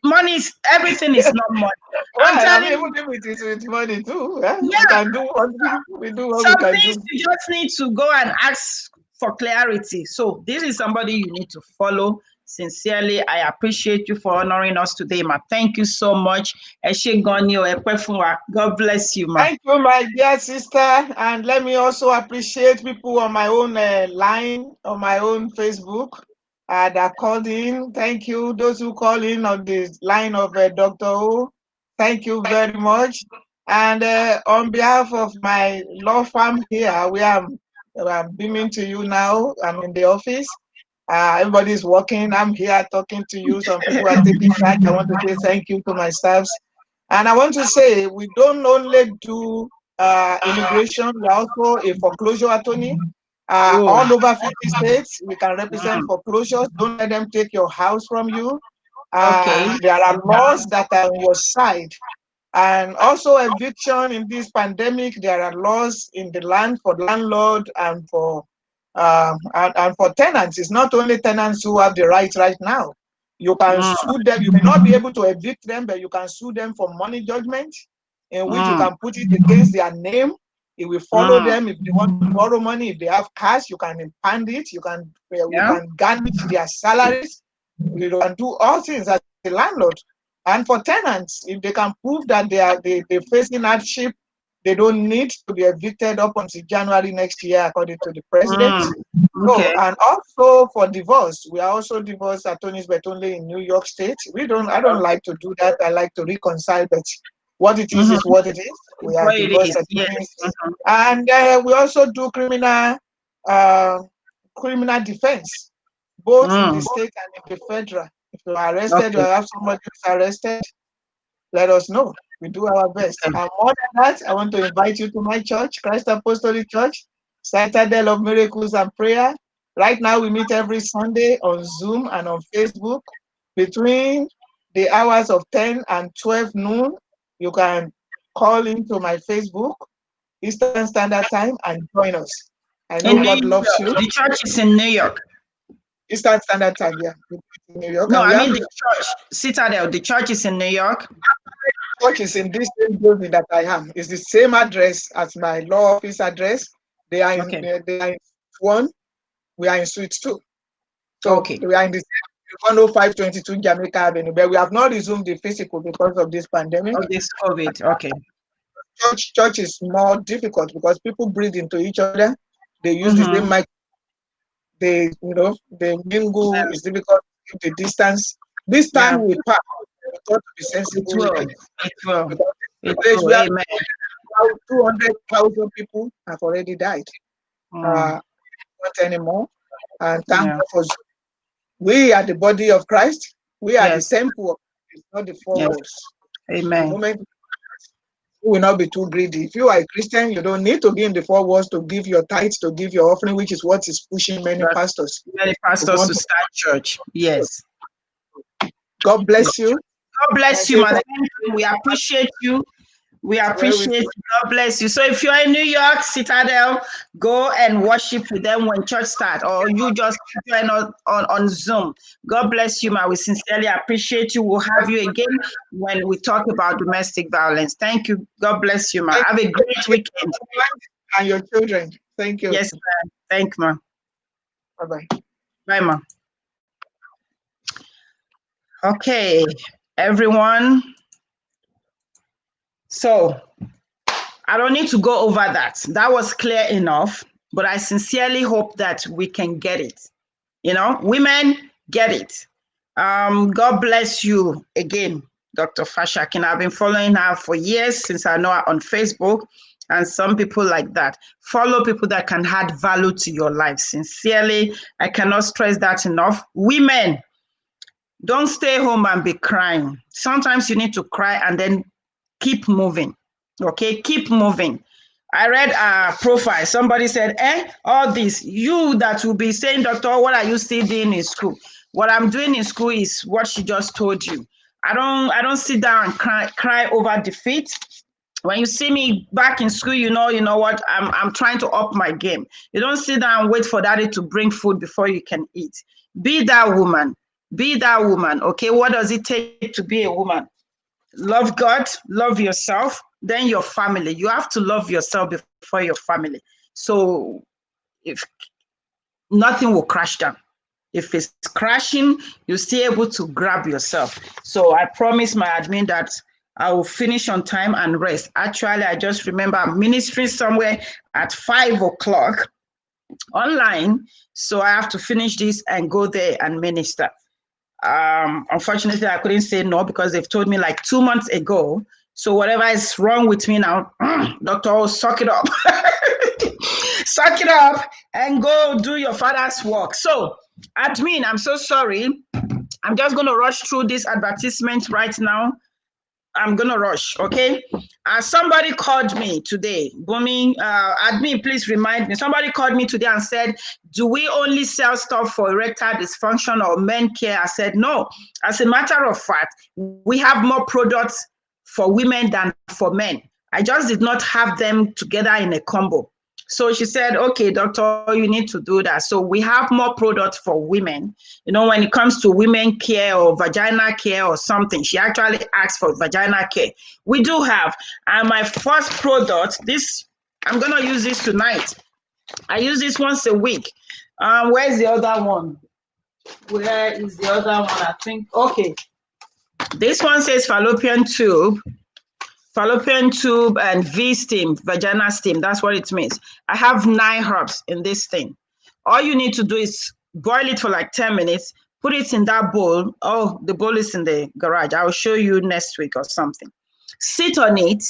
money is, everything is not money.
Well, even if it is with money too, we can do what we do. What
some
we can
things
do.
you just need to go and ask for clarity. So this is somebody you need to follow. Sincerely, I appreciate you for honoring us today, ma. Thank you so much. God bless you, ma.
Thank you, my dear sister. And let me also appreciate people on my own line, on my own Facebook that called in. Thank you. Those who call in on the line of Dr.O, thank you very much. And on behalf of my law firm here, I'm beaming to you now. I'm in the office. Everybody's working. I'm here talking to you. Some people are taking charge. I want to say thank you to my staffs. And I want to say, we don't only do immigration, we are also a foreclosure attorney. All over 50 states, we can represent foreclosures. Don't let them take your house from you. There are laws that are on your side. And also eviction in this pandemic, there are laws in the land for landlord and for tenants. It's not only tenants who have the right now. You can sue them. You may not be able to evict them, but you can sue them for money judgment, in which you can put it against their name. It will follow them. If they want to borrow money, if they have cash, you can impound it. You can garnish their salaries. You can do all things as a landlord. And for tenants, if they can prove that they're facing hardship, they don't need to be evicted up until January next year, according to the president. And also for divorce, we are also divorce attorneys, but only in New York State. I don't like to do that. I like to reconcile, but what it is what it is. We are divorce attorneys. And we also do criminal defense, both in the state and in the federal. If you are arrested, or have somebody who's arrested, let us know. We do our best. And more than that, I want to invite you to my church, Christ Apostolic Church, Citadel of Miracles and Prayer. Right now, we meet every Sunday on Zoom and on Facebook between the hours of 10 and 12 noon. You can call into my Facebook, Eastern Standard Time, and join us. I know God loves you.
The church is in New York.
Eastern Standard Time, yeah. In New York.
No, I mean the church, Citadel. The church is in New York.
The church is in this same building that I am. It's the same address as my law office address. They are in, they are in 1. We are in Suite 2. So we are in the 10522 Jamaica Avenue, but we have not resumed the physical because of this pandemic.
This COVID,
Church is more difficult because people breathe into each other. They use the same mic. They mingle. It's difficult to keep the distance. This time we pass. We got to be sensible.
It will.
The place where 200,000 people have already died. anymore. And thank
Yeah.
God for Zoom. We are the body of Christ. We are the
Yes.
temple of Christ, not the four
Yes.
walls. The
Amen.
moment you will not be too greedy. If you are a Christian, you don't need to be in the four walls to give your tithes, to give your offering, which is what is pushing many
That's
pastors
many
to
pastors
want
to
to.
start church. Yes.
God bless you.
God
I
bless you,
say
man.
thank
We appreciate you. We
you. Well with
appreciate you. God bless you. So if you're in New York, Citadel, go and worship with them when church starts, or you just join us on Zoom. God bless you, man. We sincerely appreciate you. We'll have you again when we talk about domestic violence. Thank you. God bless you, man.
Thank
Have a great weekend.
you and your children. Thank you.
Yes, man. Thank you, man.
Bye-bye.
Bye, man. Okay, everyone. So I don't need to go over that. That was clear enough, but I sincerely hope that we can get it. You know, women get it. God bless you again, Dr. Fashakin. I've been following her for years since I know her on Facebook, and some people like that. Follow people that can add value to your life. Sincerely, I cannot stress that enough. Women, don't stay home and be crying. Sometimes you need to cry and then keep moving. Okay, keep moving. I read a profile. Somebody said, all this, you that will be saying, Doctor, what are you still doing in school? What I'm doing in school is what she just told you. I don't sit down and cry over defeat. When you see me back in school, you know what, I'm trying to up my game. You don't sit down and wait for daddy to bring food before you can eat. Be that woman. Be that woman. Okay, what does it take to be a woman? Love God, love yourself, then your family. You have to love yourself before your family. So if nothing will crash down. If it's crashing, you're still able to grab yourself. So I promise my admin that I will finish on time and rest. Actually, I just remember I'm ministering somewhere at 5 o'clock online. So I have to finish this and go there and minister. Unfortunately, I couldn't say no because they've told me like 2 months ago. So whatever is wrong with me now, Dr.O, suck it up. Suck it up and go do your father's work. So, admin, I'm so sorry. I'm just going to rush through this advertisement right now. I'm gonna rush, okay? Somebody called me today, Bumi, admin, please remind me. Somebody called me today and said, do we only sell stuff for erectile dysfunction or men care? I said, no. As a matter of fact, we have more products for women than for men. I just did not have them together in a combo. So she said, okay, doctor, you need to do that. So we have more products for women. You know, when it comes to women care or vaginal care or something, she actually asked for vaginal care. We do have. And my first product, this, I'm going to use this tonight. I use this once a week. Where's the other one? Where is the other one? I think, okay. This one says fallopian tube and V-steam, vaginal steam. That's what it means. I have 9 herbs in this thing. All you need to do is boil it for like 10 minutes, put it in that bowl. Oh, the bowl is in the garage. I'll show you next week or something. Sit on it.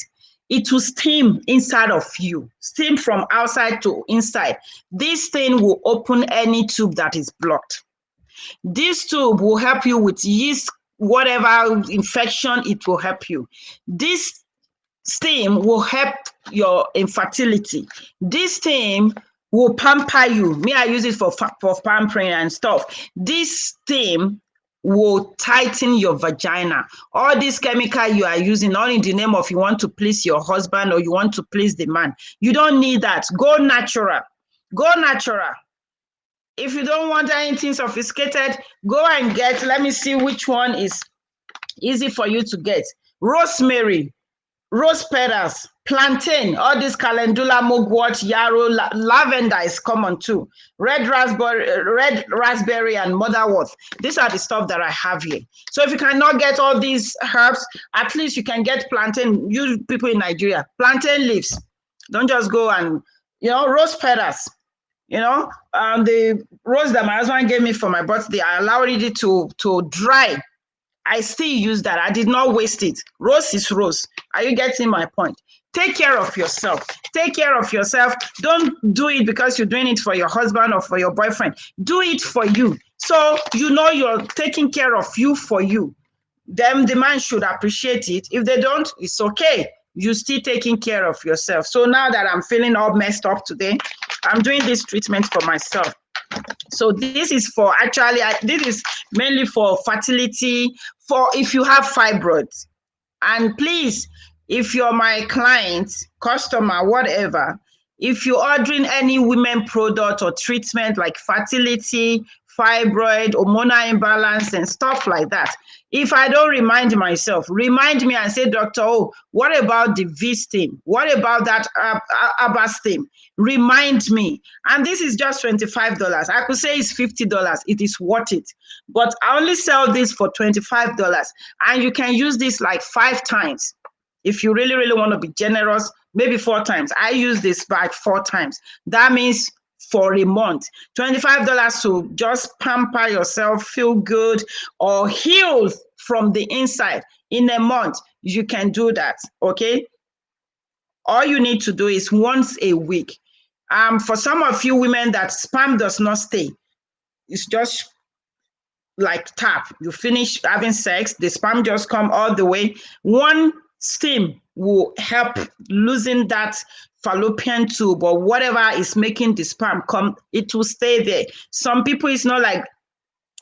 It will steam inside of you, steam from outside to inside. This thing will open any tube that is blocked. This tube will help you with yeast, whatever infection, it will help you. This steam will help your infertility. This steam will pamper you. Me, I use it for pampering and stuff. This steam will tighten your vagina. All this chemical you are using, all in the name of you want to please your husband or you want to please the man. You don't need that. Go natural. Go natural. If you don't want anything sophisticated, go and get, let me see which one is easy for you to get. Rosemary, rose petals, plantain, all this calendula, mugwort, yarrow, lavender is common too. Red raspberry and motherwort. These are the stuff that I have here. So if you cannot get all these herbs, at least you can get plantain. You people in Nigeria, plantain leaves. Don't just go and, rose petals. The rose that my husband gave me for my birthday, I allowed it to dry. I still use that. I did not waste it. Rose is rose. Are you getting my point? Take care of yourself. Take care of yourself. Don't do it because you're doing it for your husband or for your boyfriend. Do it for you. So you know you're taking care of you for you. Then the man should appreciate it. If they don't, it's okay. You're still taking care of yourself. So now that I'm feeling all messed up today, I'm doing this treatment for myself. So this is for actually, this is mainly for fertility, for if you have fibroids. And please, if you're my client, customer, whatever, if you're ordering any women product or treatment like fertility, fibroid, hormonal imbalance, and stuff like that, if I don't remind myself, remind me and say, Dr. O, what about the V-stim? What about that Abastim? Remind me. And this is just $25. I could say it's $50. It is worth it. But I only sell this for $25. And you can use this like 5 times. If you really, really want to be generous, maybe 4 times. I use this bag 4 times. That means for a month. $25 to just pamper yourself, feel good, or heal from the inside in a month. You can do that, okay? All you need to do is once a week. For some of you women that sperm does not stay, it's just like tap. You finish having sex, the sperm just come all the way. One steam will help losing that fallopian tube or whatever is making the sperm come. It will stay there. Some people, it's not like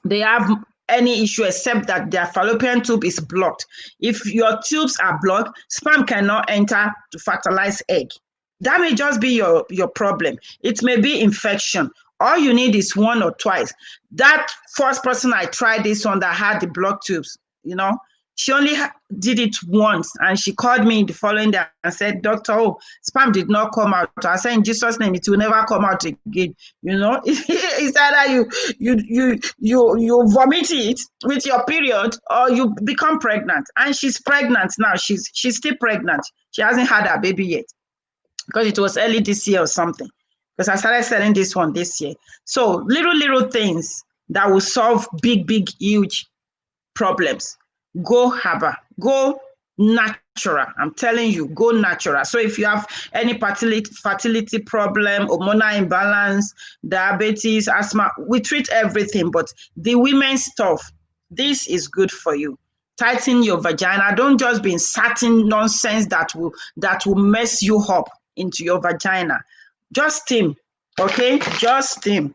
they have any issue except that their fallopian tube is blocked. If your tubes are blocked, sperm cannot enter to fertilize egg. That may just be your problem. It may be infection. All you need is 1 or twice. That first person I tried this on that had the blocked tubes, you know, she only did it once, and she called me the following day and said, Dr. O, sperm did not come out. I said, in Jesus' name, it will never come out again. You know, it's either you vomit it with your period or you become pregnant. And she's pregnant now. She's still pregnant. She hasn't had her baby yet because it was early this year or something. Because I started selling this one this year. So little things that will solve big, huge problems. Go herbal, go natural. I'm telling you, go natural. So if you have any fertility problem, hormonal imbalance, diabetes, asthma, we treat everything. But the women's stuff, this is good for you. Tighten your vagina. Don't just be inserting nonsense that will mess you up into your vagina. Just steam, okay? Just steam.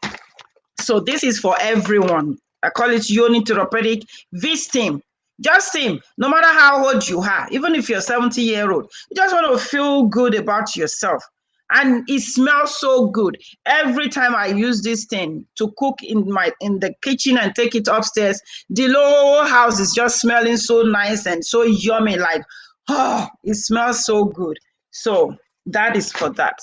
So this is for everyone. I call it unitherapeutic V-stim. Just steam, no matter how old you are, even if you're 70-year-old, you just want to feel good about yourself. And it smells so good. Every time I use this thing to cook in the kitchen and take it upstairs, the whole house is just smelling so nice and so yummy, like, oh, it smells so good. So that is for that.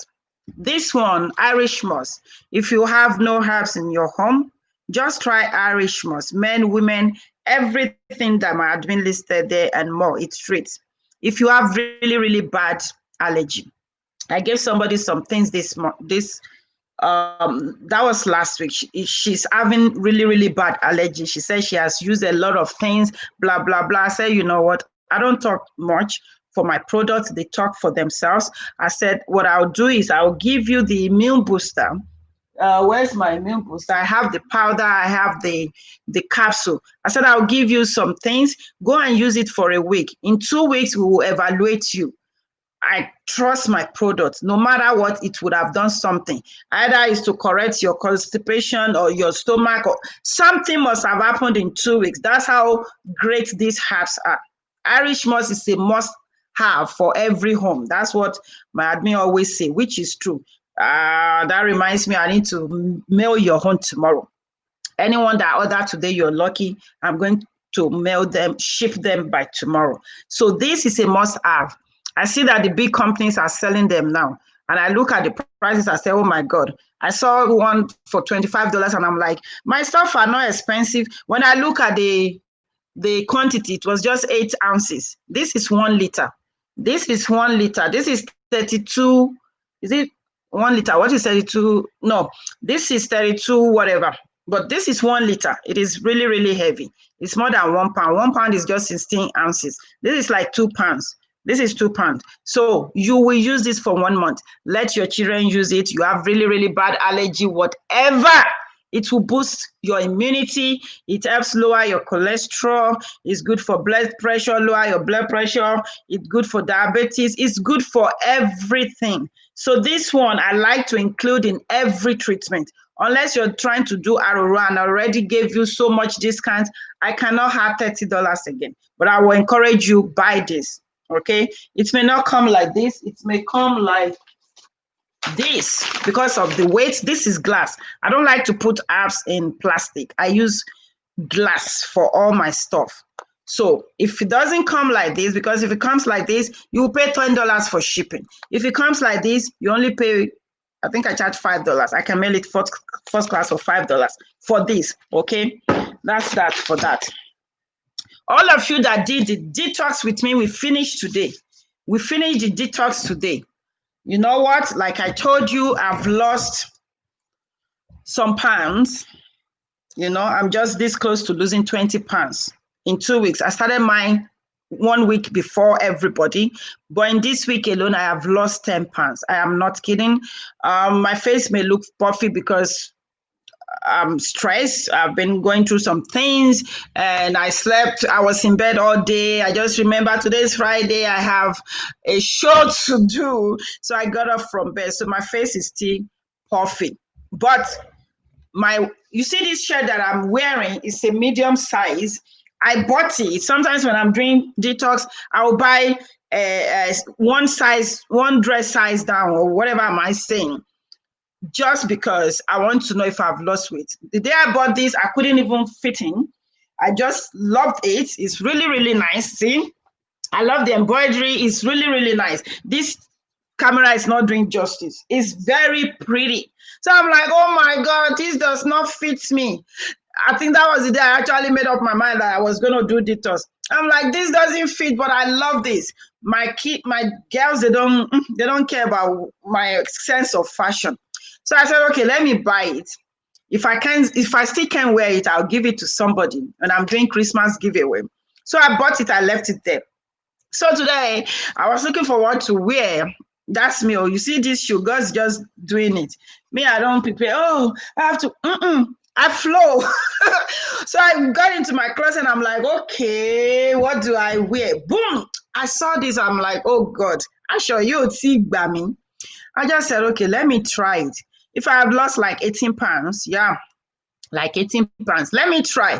This one, Irish moss. If you have no herbs in your home, just try Irish moss. Men, women, everything that might have been listed there and more, it treats. If you have really, really bad allergy, I gave somebody some things that was last week. She's having really, really bad allergy. She said she has used a lot of things, blah, blah, blah. I said, you know what? I don't talk much for my products. They talk for themselves. I said, what I'll do is I'll give you the immune booster. Where's my immune booster? I have the powder, I have the capsule. I said, I'll give you some things. Go and use it for a week. In 2 weeks, we will evaluate you. I trust my product. No matter what, it would have done something. Either is to correct your constipation or your stomach, or something must have happened in 2 weeks. That's how great these herbs are. Irish moss is a must have for every home. That's what my admin always say, which is true. That reminds me, I need to mail your home tomorrow. Anyone that ordered today, you're lucky. I'm going to mail them, ship them by tomorrow. So this is a must have. I see that the big companies are selling them now. And I look at the prices, I say, oh my God. I saw one for $25 and I'm like, my stuff are not expensive. When I look at the quantity, it was just 8 ounces. This is 1 liter. This is 1 liter. This is 32. Is it 1 liter? What is 32? No, this is 32 whatever. But this is 1 liter. It is really, really heavy. It's more than 1 pound. 1 pound is just 16 ounces. This is like 2 pounds. This is £2. So you will use this for 1 month. Let your children use it. You have really, really bad allergy, whatever. It will boost your immunity. It helps lower your cholesterol. It's good for blood pressure, lower your blood pressure. It's good for diabetes. It's good for everything. So this one I like to include in every treatment. Unless you're trying to do ROR and I already gave you so much discount, I cannot have $30 again. But I will encourage you, buy this. Okay, it may not come like this, it may come like this because of the weight. This is glass. I don't like to put apps in plastic. I use glass for all my stuff. So if it doesn't come like this, because if it comes like this, you pay $10 for shipping. If it comes like this, you only pay, I think I charge $5. I can mail it first class for $5 for this. Okay, that's that for that. All of you that did the detox with me, we finished today. We finished the detox today. You know what? Like I told you, I've lost some pounds. You know, I'm just this close to losing 20 pounds in 2 weeks. I started mine 1 week before everybody, but in this week alone, I have lost 10 pounds. I am not kidding. My face may look puffy because I'm stressed. I've been going through some things and I slept. I was in bed all day. I just remember today's Friday. I have a show to do. So I got up from bed. So my face is still puffy. But you see this shirt that I'm wearing is a medium size. I bought it. Sometimes when I'm doing detox, I'll buy one dress size down or whatever am I saying, just because I want to know if I've lost weight. The day I bought this, I couldn't even fit in. I just loved it. It's really, really nice. See, I love the embroidery. It's really, really nice. This camera is not doing justice. It's very pretty. So I'm like, oh my God, this does not fit me. I think that was the day I actually made up my mind that I was going to do detox. I'm like, this doesn't fit, but I love this. My girls, they don't care about my sense of fashion. So I said, okay, let me buy it. If I still can wear it, I'll give it to somebody. And I'm doing Christmas giveaway. So I bought it, I left it there. So today I was looking for what to wear. That's me. Oh, you see this shoe, God's just doing it. Me, I don't prepare. Oh, I have to, I flow. So I got into my closet and I'm like, okay, what do I wear? Boom. I saw this. I'm like, oh God, I show you see me. I just said, okay, let me try it. If I have lost like 18 pounds, yeah, like 18 pounds, let me try.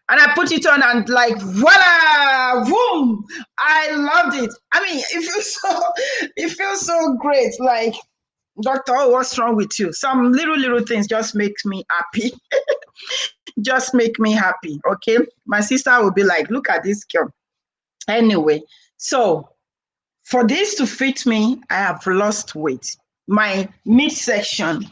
And I put it on and like, voila, boom. I loved it. I mean, it feels so great. Like, Dr.O, what's wrong with you? Some little things just make me happy. Just make me happy, okay? My sister will be like, look at this girl. Anyway, so for this to fit me, I have lost weight. My midsection,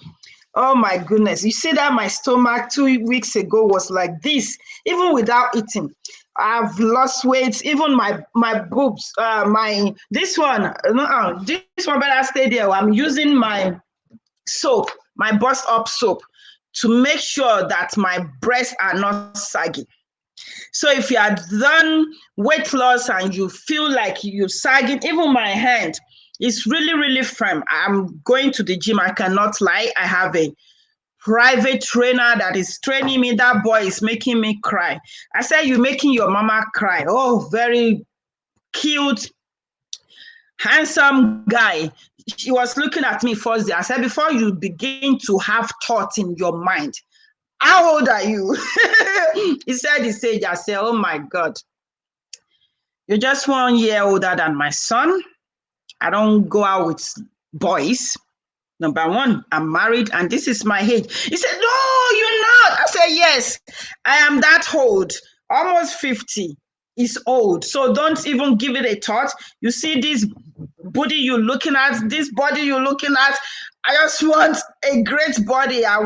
oh my goodness. You see that my stomach 2 weeks ago was like this, even without eating. I've lost weight, even my boobs, this one better stay there. I'm using my soap, my bust up soap, to make sure that my breasts are not saggy. So if you are done weight loss and you feel like you're sagging, even my hand is really, really firm. I'm going to the gym. I cannot lie. I have a private trainer that is training me. That boy is making me cry. I said, you're making your mama cry. Oh, very cute, handsome guy. She was looking at me first day. I said, before you begin to have thoughts in your mind, how old are you? He said his age. I said, oh my God, you're just 1 year older than my son. I don't go out with boys. Number one, I'm married and this is my age. He said, no, you're not. I said, yes, I am that old. Almost 50 is old. So don't even give it a thought. You see this body you're looking at, this body you're looking at. I just want a great body. I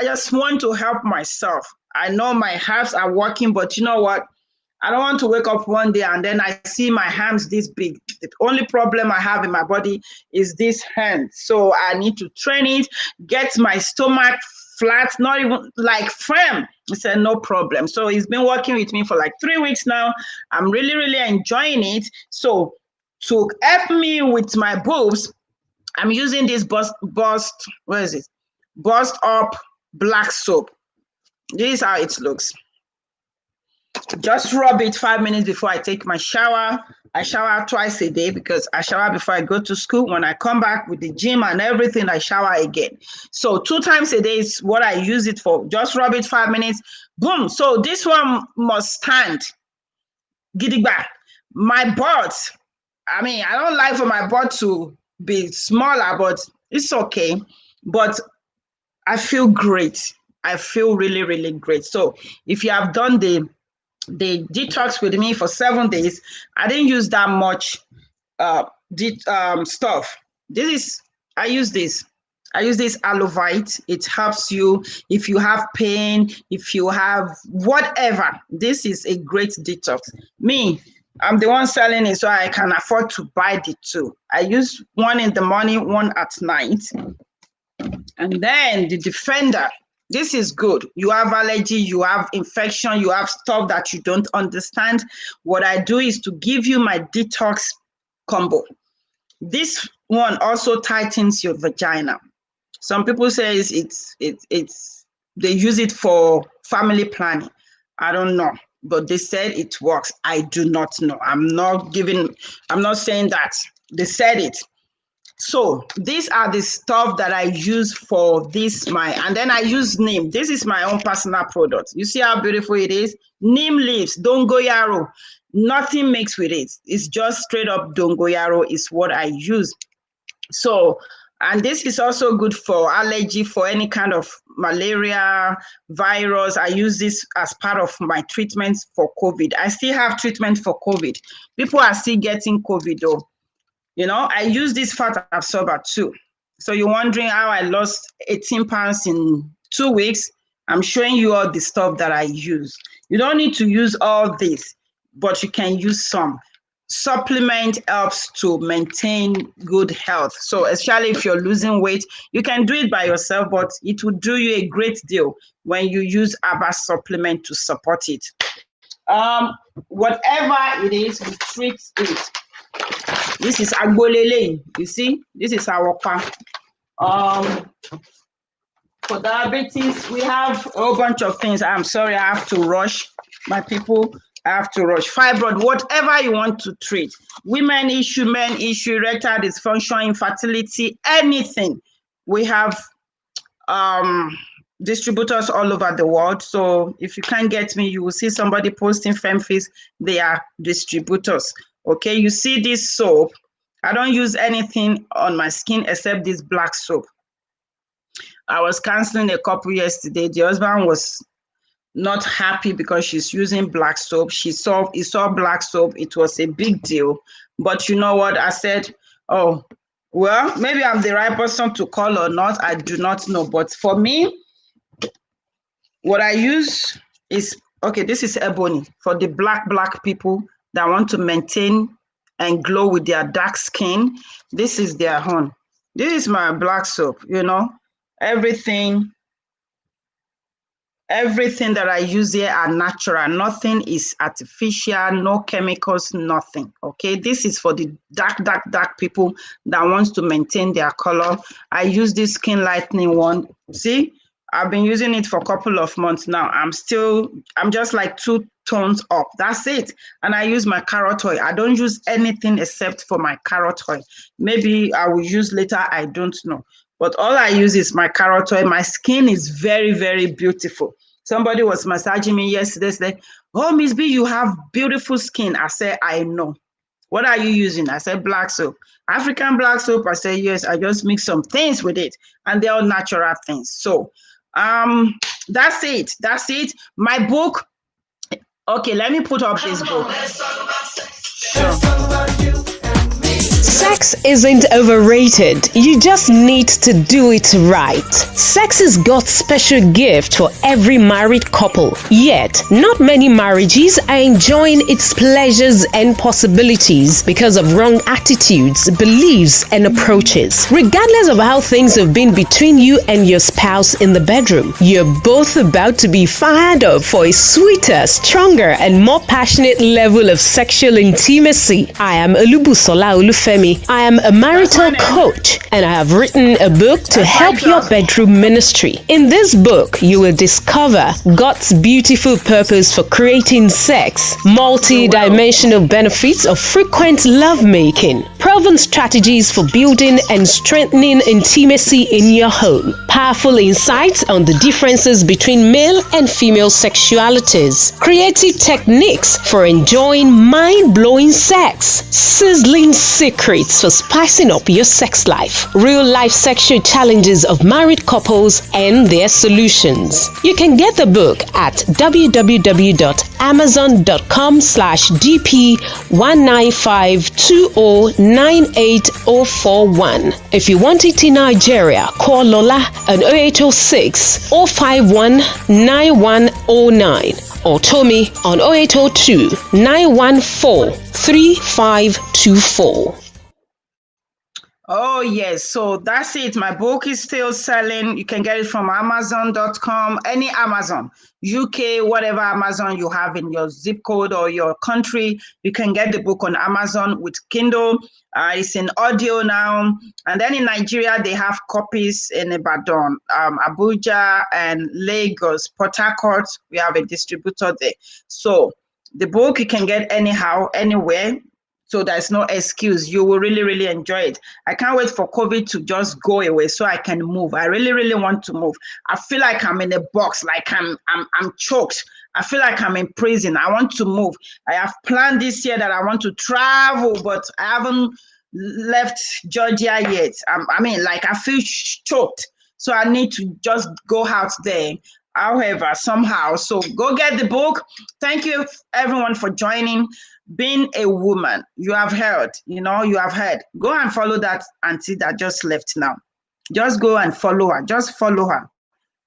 just want to help myself. I know my herbs are working, but you know what? I don't want to wake up one day and then I see my hands this big. The only problem I have in my body is this hand. So I need to train it, get my stomach flat, not even like firm. He said, no problem. So he's been working with me for like 3 weeks now. I'm really, really enjoying it. So To help me with my boobs, I'm using this bust up black soap. This is how it looks. Just rub it 5 minutes before I take my shower. I shower twice a day because I shower before I go to school. When I come back with the gym and everything, I shower again. So 2 times a day is what I use it for. Just rub it 5 minutes. Boom. So this one must stand. Gidigba. My butt, I mean, I don't like for my butt to be smaller, but it's okay. But I feel great. I feel really, really great. So if you have done the detox with me for 7 days, I didn't use that much stuff. I use this Alovite. It helps you if you have pain, if you have whatever. This is a great detox. Me, I'm the one selling it, so I can afford to buy the two. I use one in the morning, one at night. And then the Defender. This is good. You have allergy, you have infection, you have stuff that you don't understand. What I do is to give you my detox combo. This one also tightens your vagina. Some people say they use it for family planning. I don't know, but they said it works. I do not know. I'm not saying that. They said it. So these are the stuff that I use for this and then I use neem. This is my own personal product. You see how beautiful it is? Neem leaves, dongoyaro, nothing mixed with it. It's just straight up dongoyaro is what I use. So, and this is also good for allergy, for any kind of malaria, virus. I use this as part of my treatment for COVID. I still have treatment for COVID. People are still getting COVID though. You know, I use this fat absorber too. So you're wondering how I lost 18 pounds in 2 weeks. I'm showing you all the stuff that I use. You don't need to use all this, but you can use some. Supplement helps to maintain good health. So especially if you're losing weight, you can do it by yourself, but it will do you a great deal when you use ABBA supplement to support it. Whatever it is, we treat it. This is agbolele. You see, this is our for diabetes, we have a whole bunch of things. I'm sorry, I have to rush. My people, I have to rush. Fibroid, whatever you want to treat. Women issue, men issue, erectile dysfunction, infertility, anything. We have distributors all over the world. So if you can't get me, you will see somebody posting FemFis. They are distributors. Okay, you see this soap. I don't use anything on my skin except this black soap. I was counseling a couple yesterday. The husband was not happy because she's using black soap. He saw black soap. It was a big deal. But you know what? I said, oh, well, maybe I'm the right person to call or not. I do not know. But for me, what I use is, okay, this is ebony for the black people that want to maintain and glow with their dark skin. This is their own. This is my black soap, you know. Everything that I use here are natural. Nothing is artificial, no chemicals, nothing. Okay, this is for the dark people that wants to maintain their color. I use this skin lightening one. See, I've been using it for a couple of months now. I'm just like 2 tones up. That's it. And I use my carrot oil. I don't use anything except for my carrot oil. Maybe I will use later, I don't know. But all I use is my carrot oil. My skin is very, very beautiful. Somebody was massaging me yesterday, said, oh, Miss B, you have beautiful skin. I said, I know. What are you using? I said, black soap. African black soap. I said, yes, I just mix some things with it. And they're all natural things. So that's it. That's it. My book. Okay, let me put up this book. Sure.
Sex isn't overrated. You just need to do it right. Sex is God's special gift for every married couple. Yet, not many marriages are enjoying its pleasures and possibilities because of wrong attitudes, beliefs, and approaches. Regardless of how things have been between you and your spouse in the bedroom, you're both about to be fired up for a sweeter, stronger, and more passionate level of sexual intimacy. I am Olubusola Olufemi. I am a marital coach, and I have written a book to help your bedroom ministry. In this book, you will discover God's beautiful purpose for creating sex, multi-dimensional benefits of frequent lovemaking, proven strategies for building and strengthening intimacy in your home, powerful insights on the differences between male and female sexualities, creative techniques for enjoying mind-blowing sex, sizzling secrets for spicing up your sex life, real-life sexual challenges of married couples and their solutions. You can get the book at www.amazon.com/DP195209841. If you want it in Nigeria, call Lola on 0806 051 9109 or Tommy on 0802 914 3524.
Oh, yes. So that's it. My book is still selling. You can get it from Amazon.com, any Amazon, UK, whatever Amazon you have in your zip code or your country. You can get the book on Amazon with Kindle. It's in audio now. And then in Nigeria, they have copies in Ibadan, Abuja, and Lagos, Port Harcourt. We have a distributor there. So the book you can get anyhow, anywhere. So there's no excuse. You will really, really enjoy it. I can't wait for COVID to just go away so I can move. I really, really want to move. I feel like I'm in a box, like I'm choked. I feel like I'm in prison. I want to move. I have planned this year that I want to travel, but I haven't left Georgia yet. I feel choked. So I need to just go out there. However, somehow. So go get the book. Thank you, everyone, for joining. Being a woman, you have heard. Go and follow that auntie that just left now. Just go and follow her. Just follow her.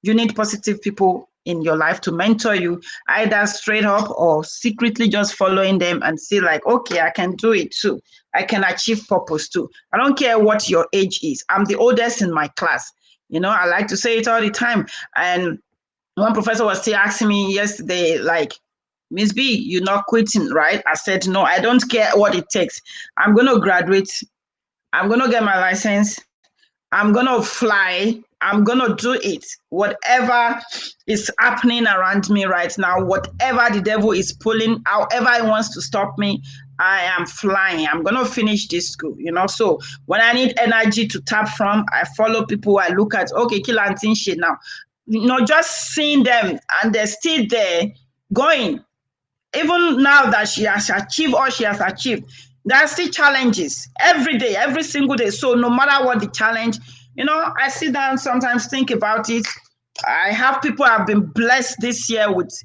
You need positive people in your life to mentor you, either straight up or secretly just following them and see like, okay, I can do it too. I can achieve purpose too. I don't care what your age is. I'm the oldest in my class. I like to say it all the time. And one professor was still asking me yesterday, like, Miss B, you're not quitting, right? I said, no, I don't care what it takes. I'm going to graduate. I'm going to get my license. I'm going to fly. I'm going to do it. Whatever is happening around me right now, whatever the devil is pulling, however he wants to stop me, I am flying. I'm going to finish this school, So when I need energy to tap from, I follow people. I look at, okay, kill and think shit now. Just seeing them and they're still there going. Even now that she has achieved all she has achieved, there are still challenges every day, every single day. So no matter what the challenge, I sit down sometimes, think about it. I have people I've been blessed this year with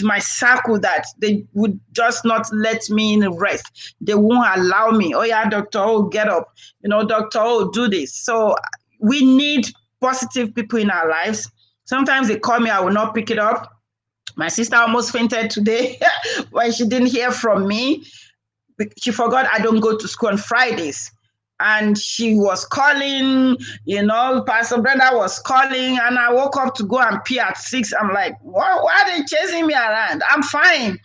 my circle that they would just not let me in rest. They won't allow me. Oh yeah, Dr.O, get up. Dr.O, do this. So we need positive people in our lives. Sometimes they call me, I will not pick it up. My sister almost fainted today when she didn't hear from me. She forgot I don't go to school on Fridays. And she was calling, Pastor Brenda was calling, and I woke up to go and pee at 6. I'm like, why are they chasing me around? I'm fine.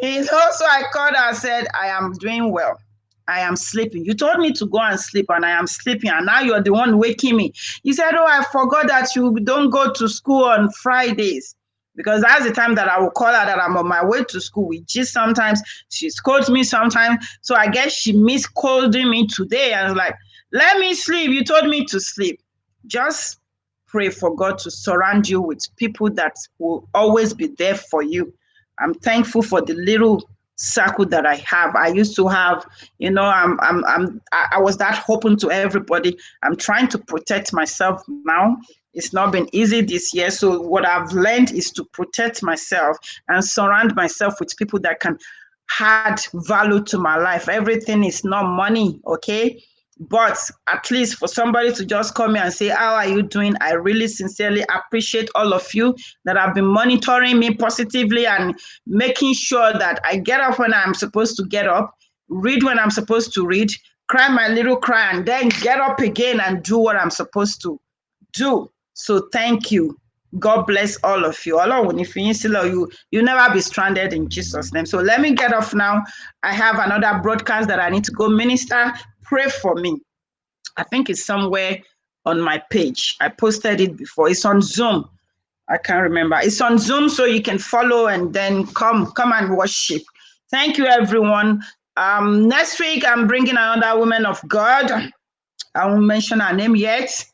So I called her and said, I am doing well. I am sleeping. You told me to go and sleep, and I am sleeping, and now you're the one waking me. He said, oh, I forgot that you don't go to school on Fridays. Because that's the time that I will call her that I'm on my way to school. We just sometimes, she scolds me sometimes. So I guess she miscoding me today. And I was like, let me sleep. You told me to sleep. Just pray for God to surround you with people that will always be there for you. I'm thankful for the little circle that I have. I used to have, I was that open to everybody. I'm trying to protect myself now. It's not been easy this year. So what I've learned is to protect myself and surround myself with people that can had value to my life. Everything is not money, okay? But at least for somebody to just come here and say, how are you doing? I really sincerely appreciate all of you that have been monitoring me positively and making sure that I get up when I'm supposed to get up, read when I'm supposed to read, cry my little cry, and then get up again and do what I'm supposed to do. So thank you. God bless all of you. You never be stranded in Jesus' name. So let me get off now. I have another broadcast that I need to go minister. Pray for me. I think it's somewhere on my page. I posted it before. It's on Zoom. I can't remember. It's on Zoom, so you can follow and then come and worship. Thank you, everyone. Next week, I'm bringing another woman of God. I won't mention her name yet.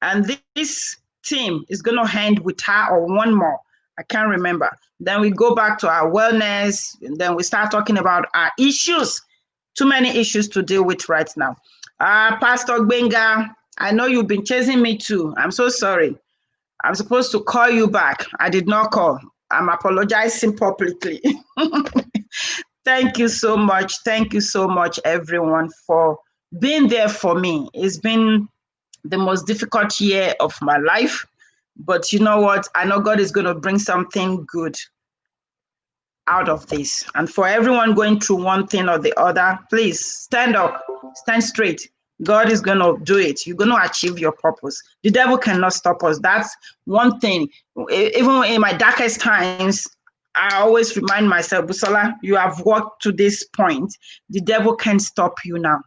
And this team is going to end with her or one more. I can't remember. Then we go back to our wellness, and then we start talking about our issues. Too many issues to deal with right now. Pastor Benga, I know you've been chasing me too. I'm so sorry. I'm supposed to call you back. I did not call. I'm apologizing publicly. Thank you so much. Thank you so much, everyone, for being there for me. It's been the most difficult year of my life, but you know what? I know God is going to bring something good out of this. And for everyone going through one thing or the other, please stand up, stand straight. God is going to do it. You're going to achieve your purpose. The devil cannot stop us. That's one thing. Even in my darkest times, I always remind myself, Busola, you have walked to this point. The devil can't stop you now.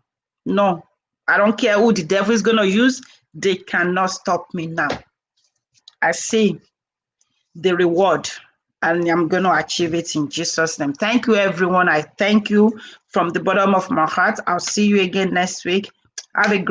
No, I don't care who the devil is going to use. They cannot stop me now. I see the reward and I'm going to achieve it in Jesus' name. Thank you, everyone. I thank you from the bottom of my heart. I'll see you again next week. Have a great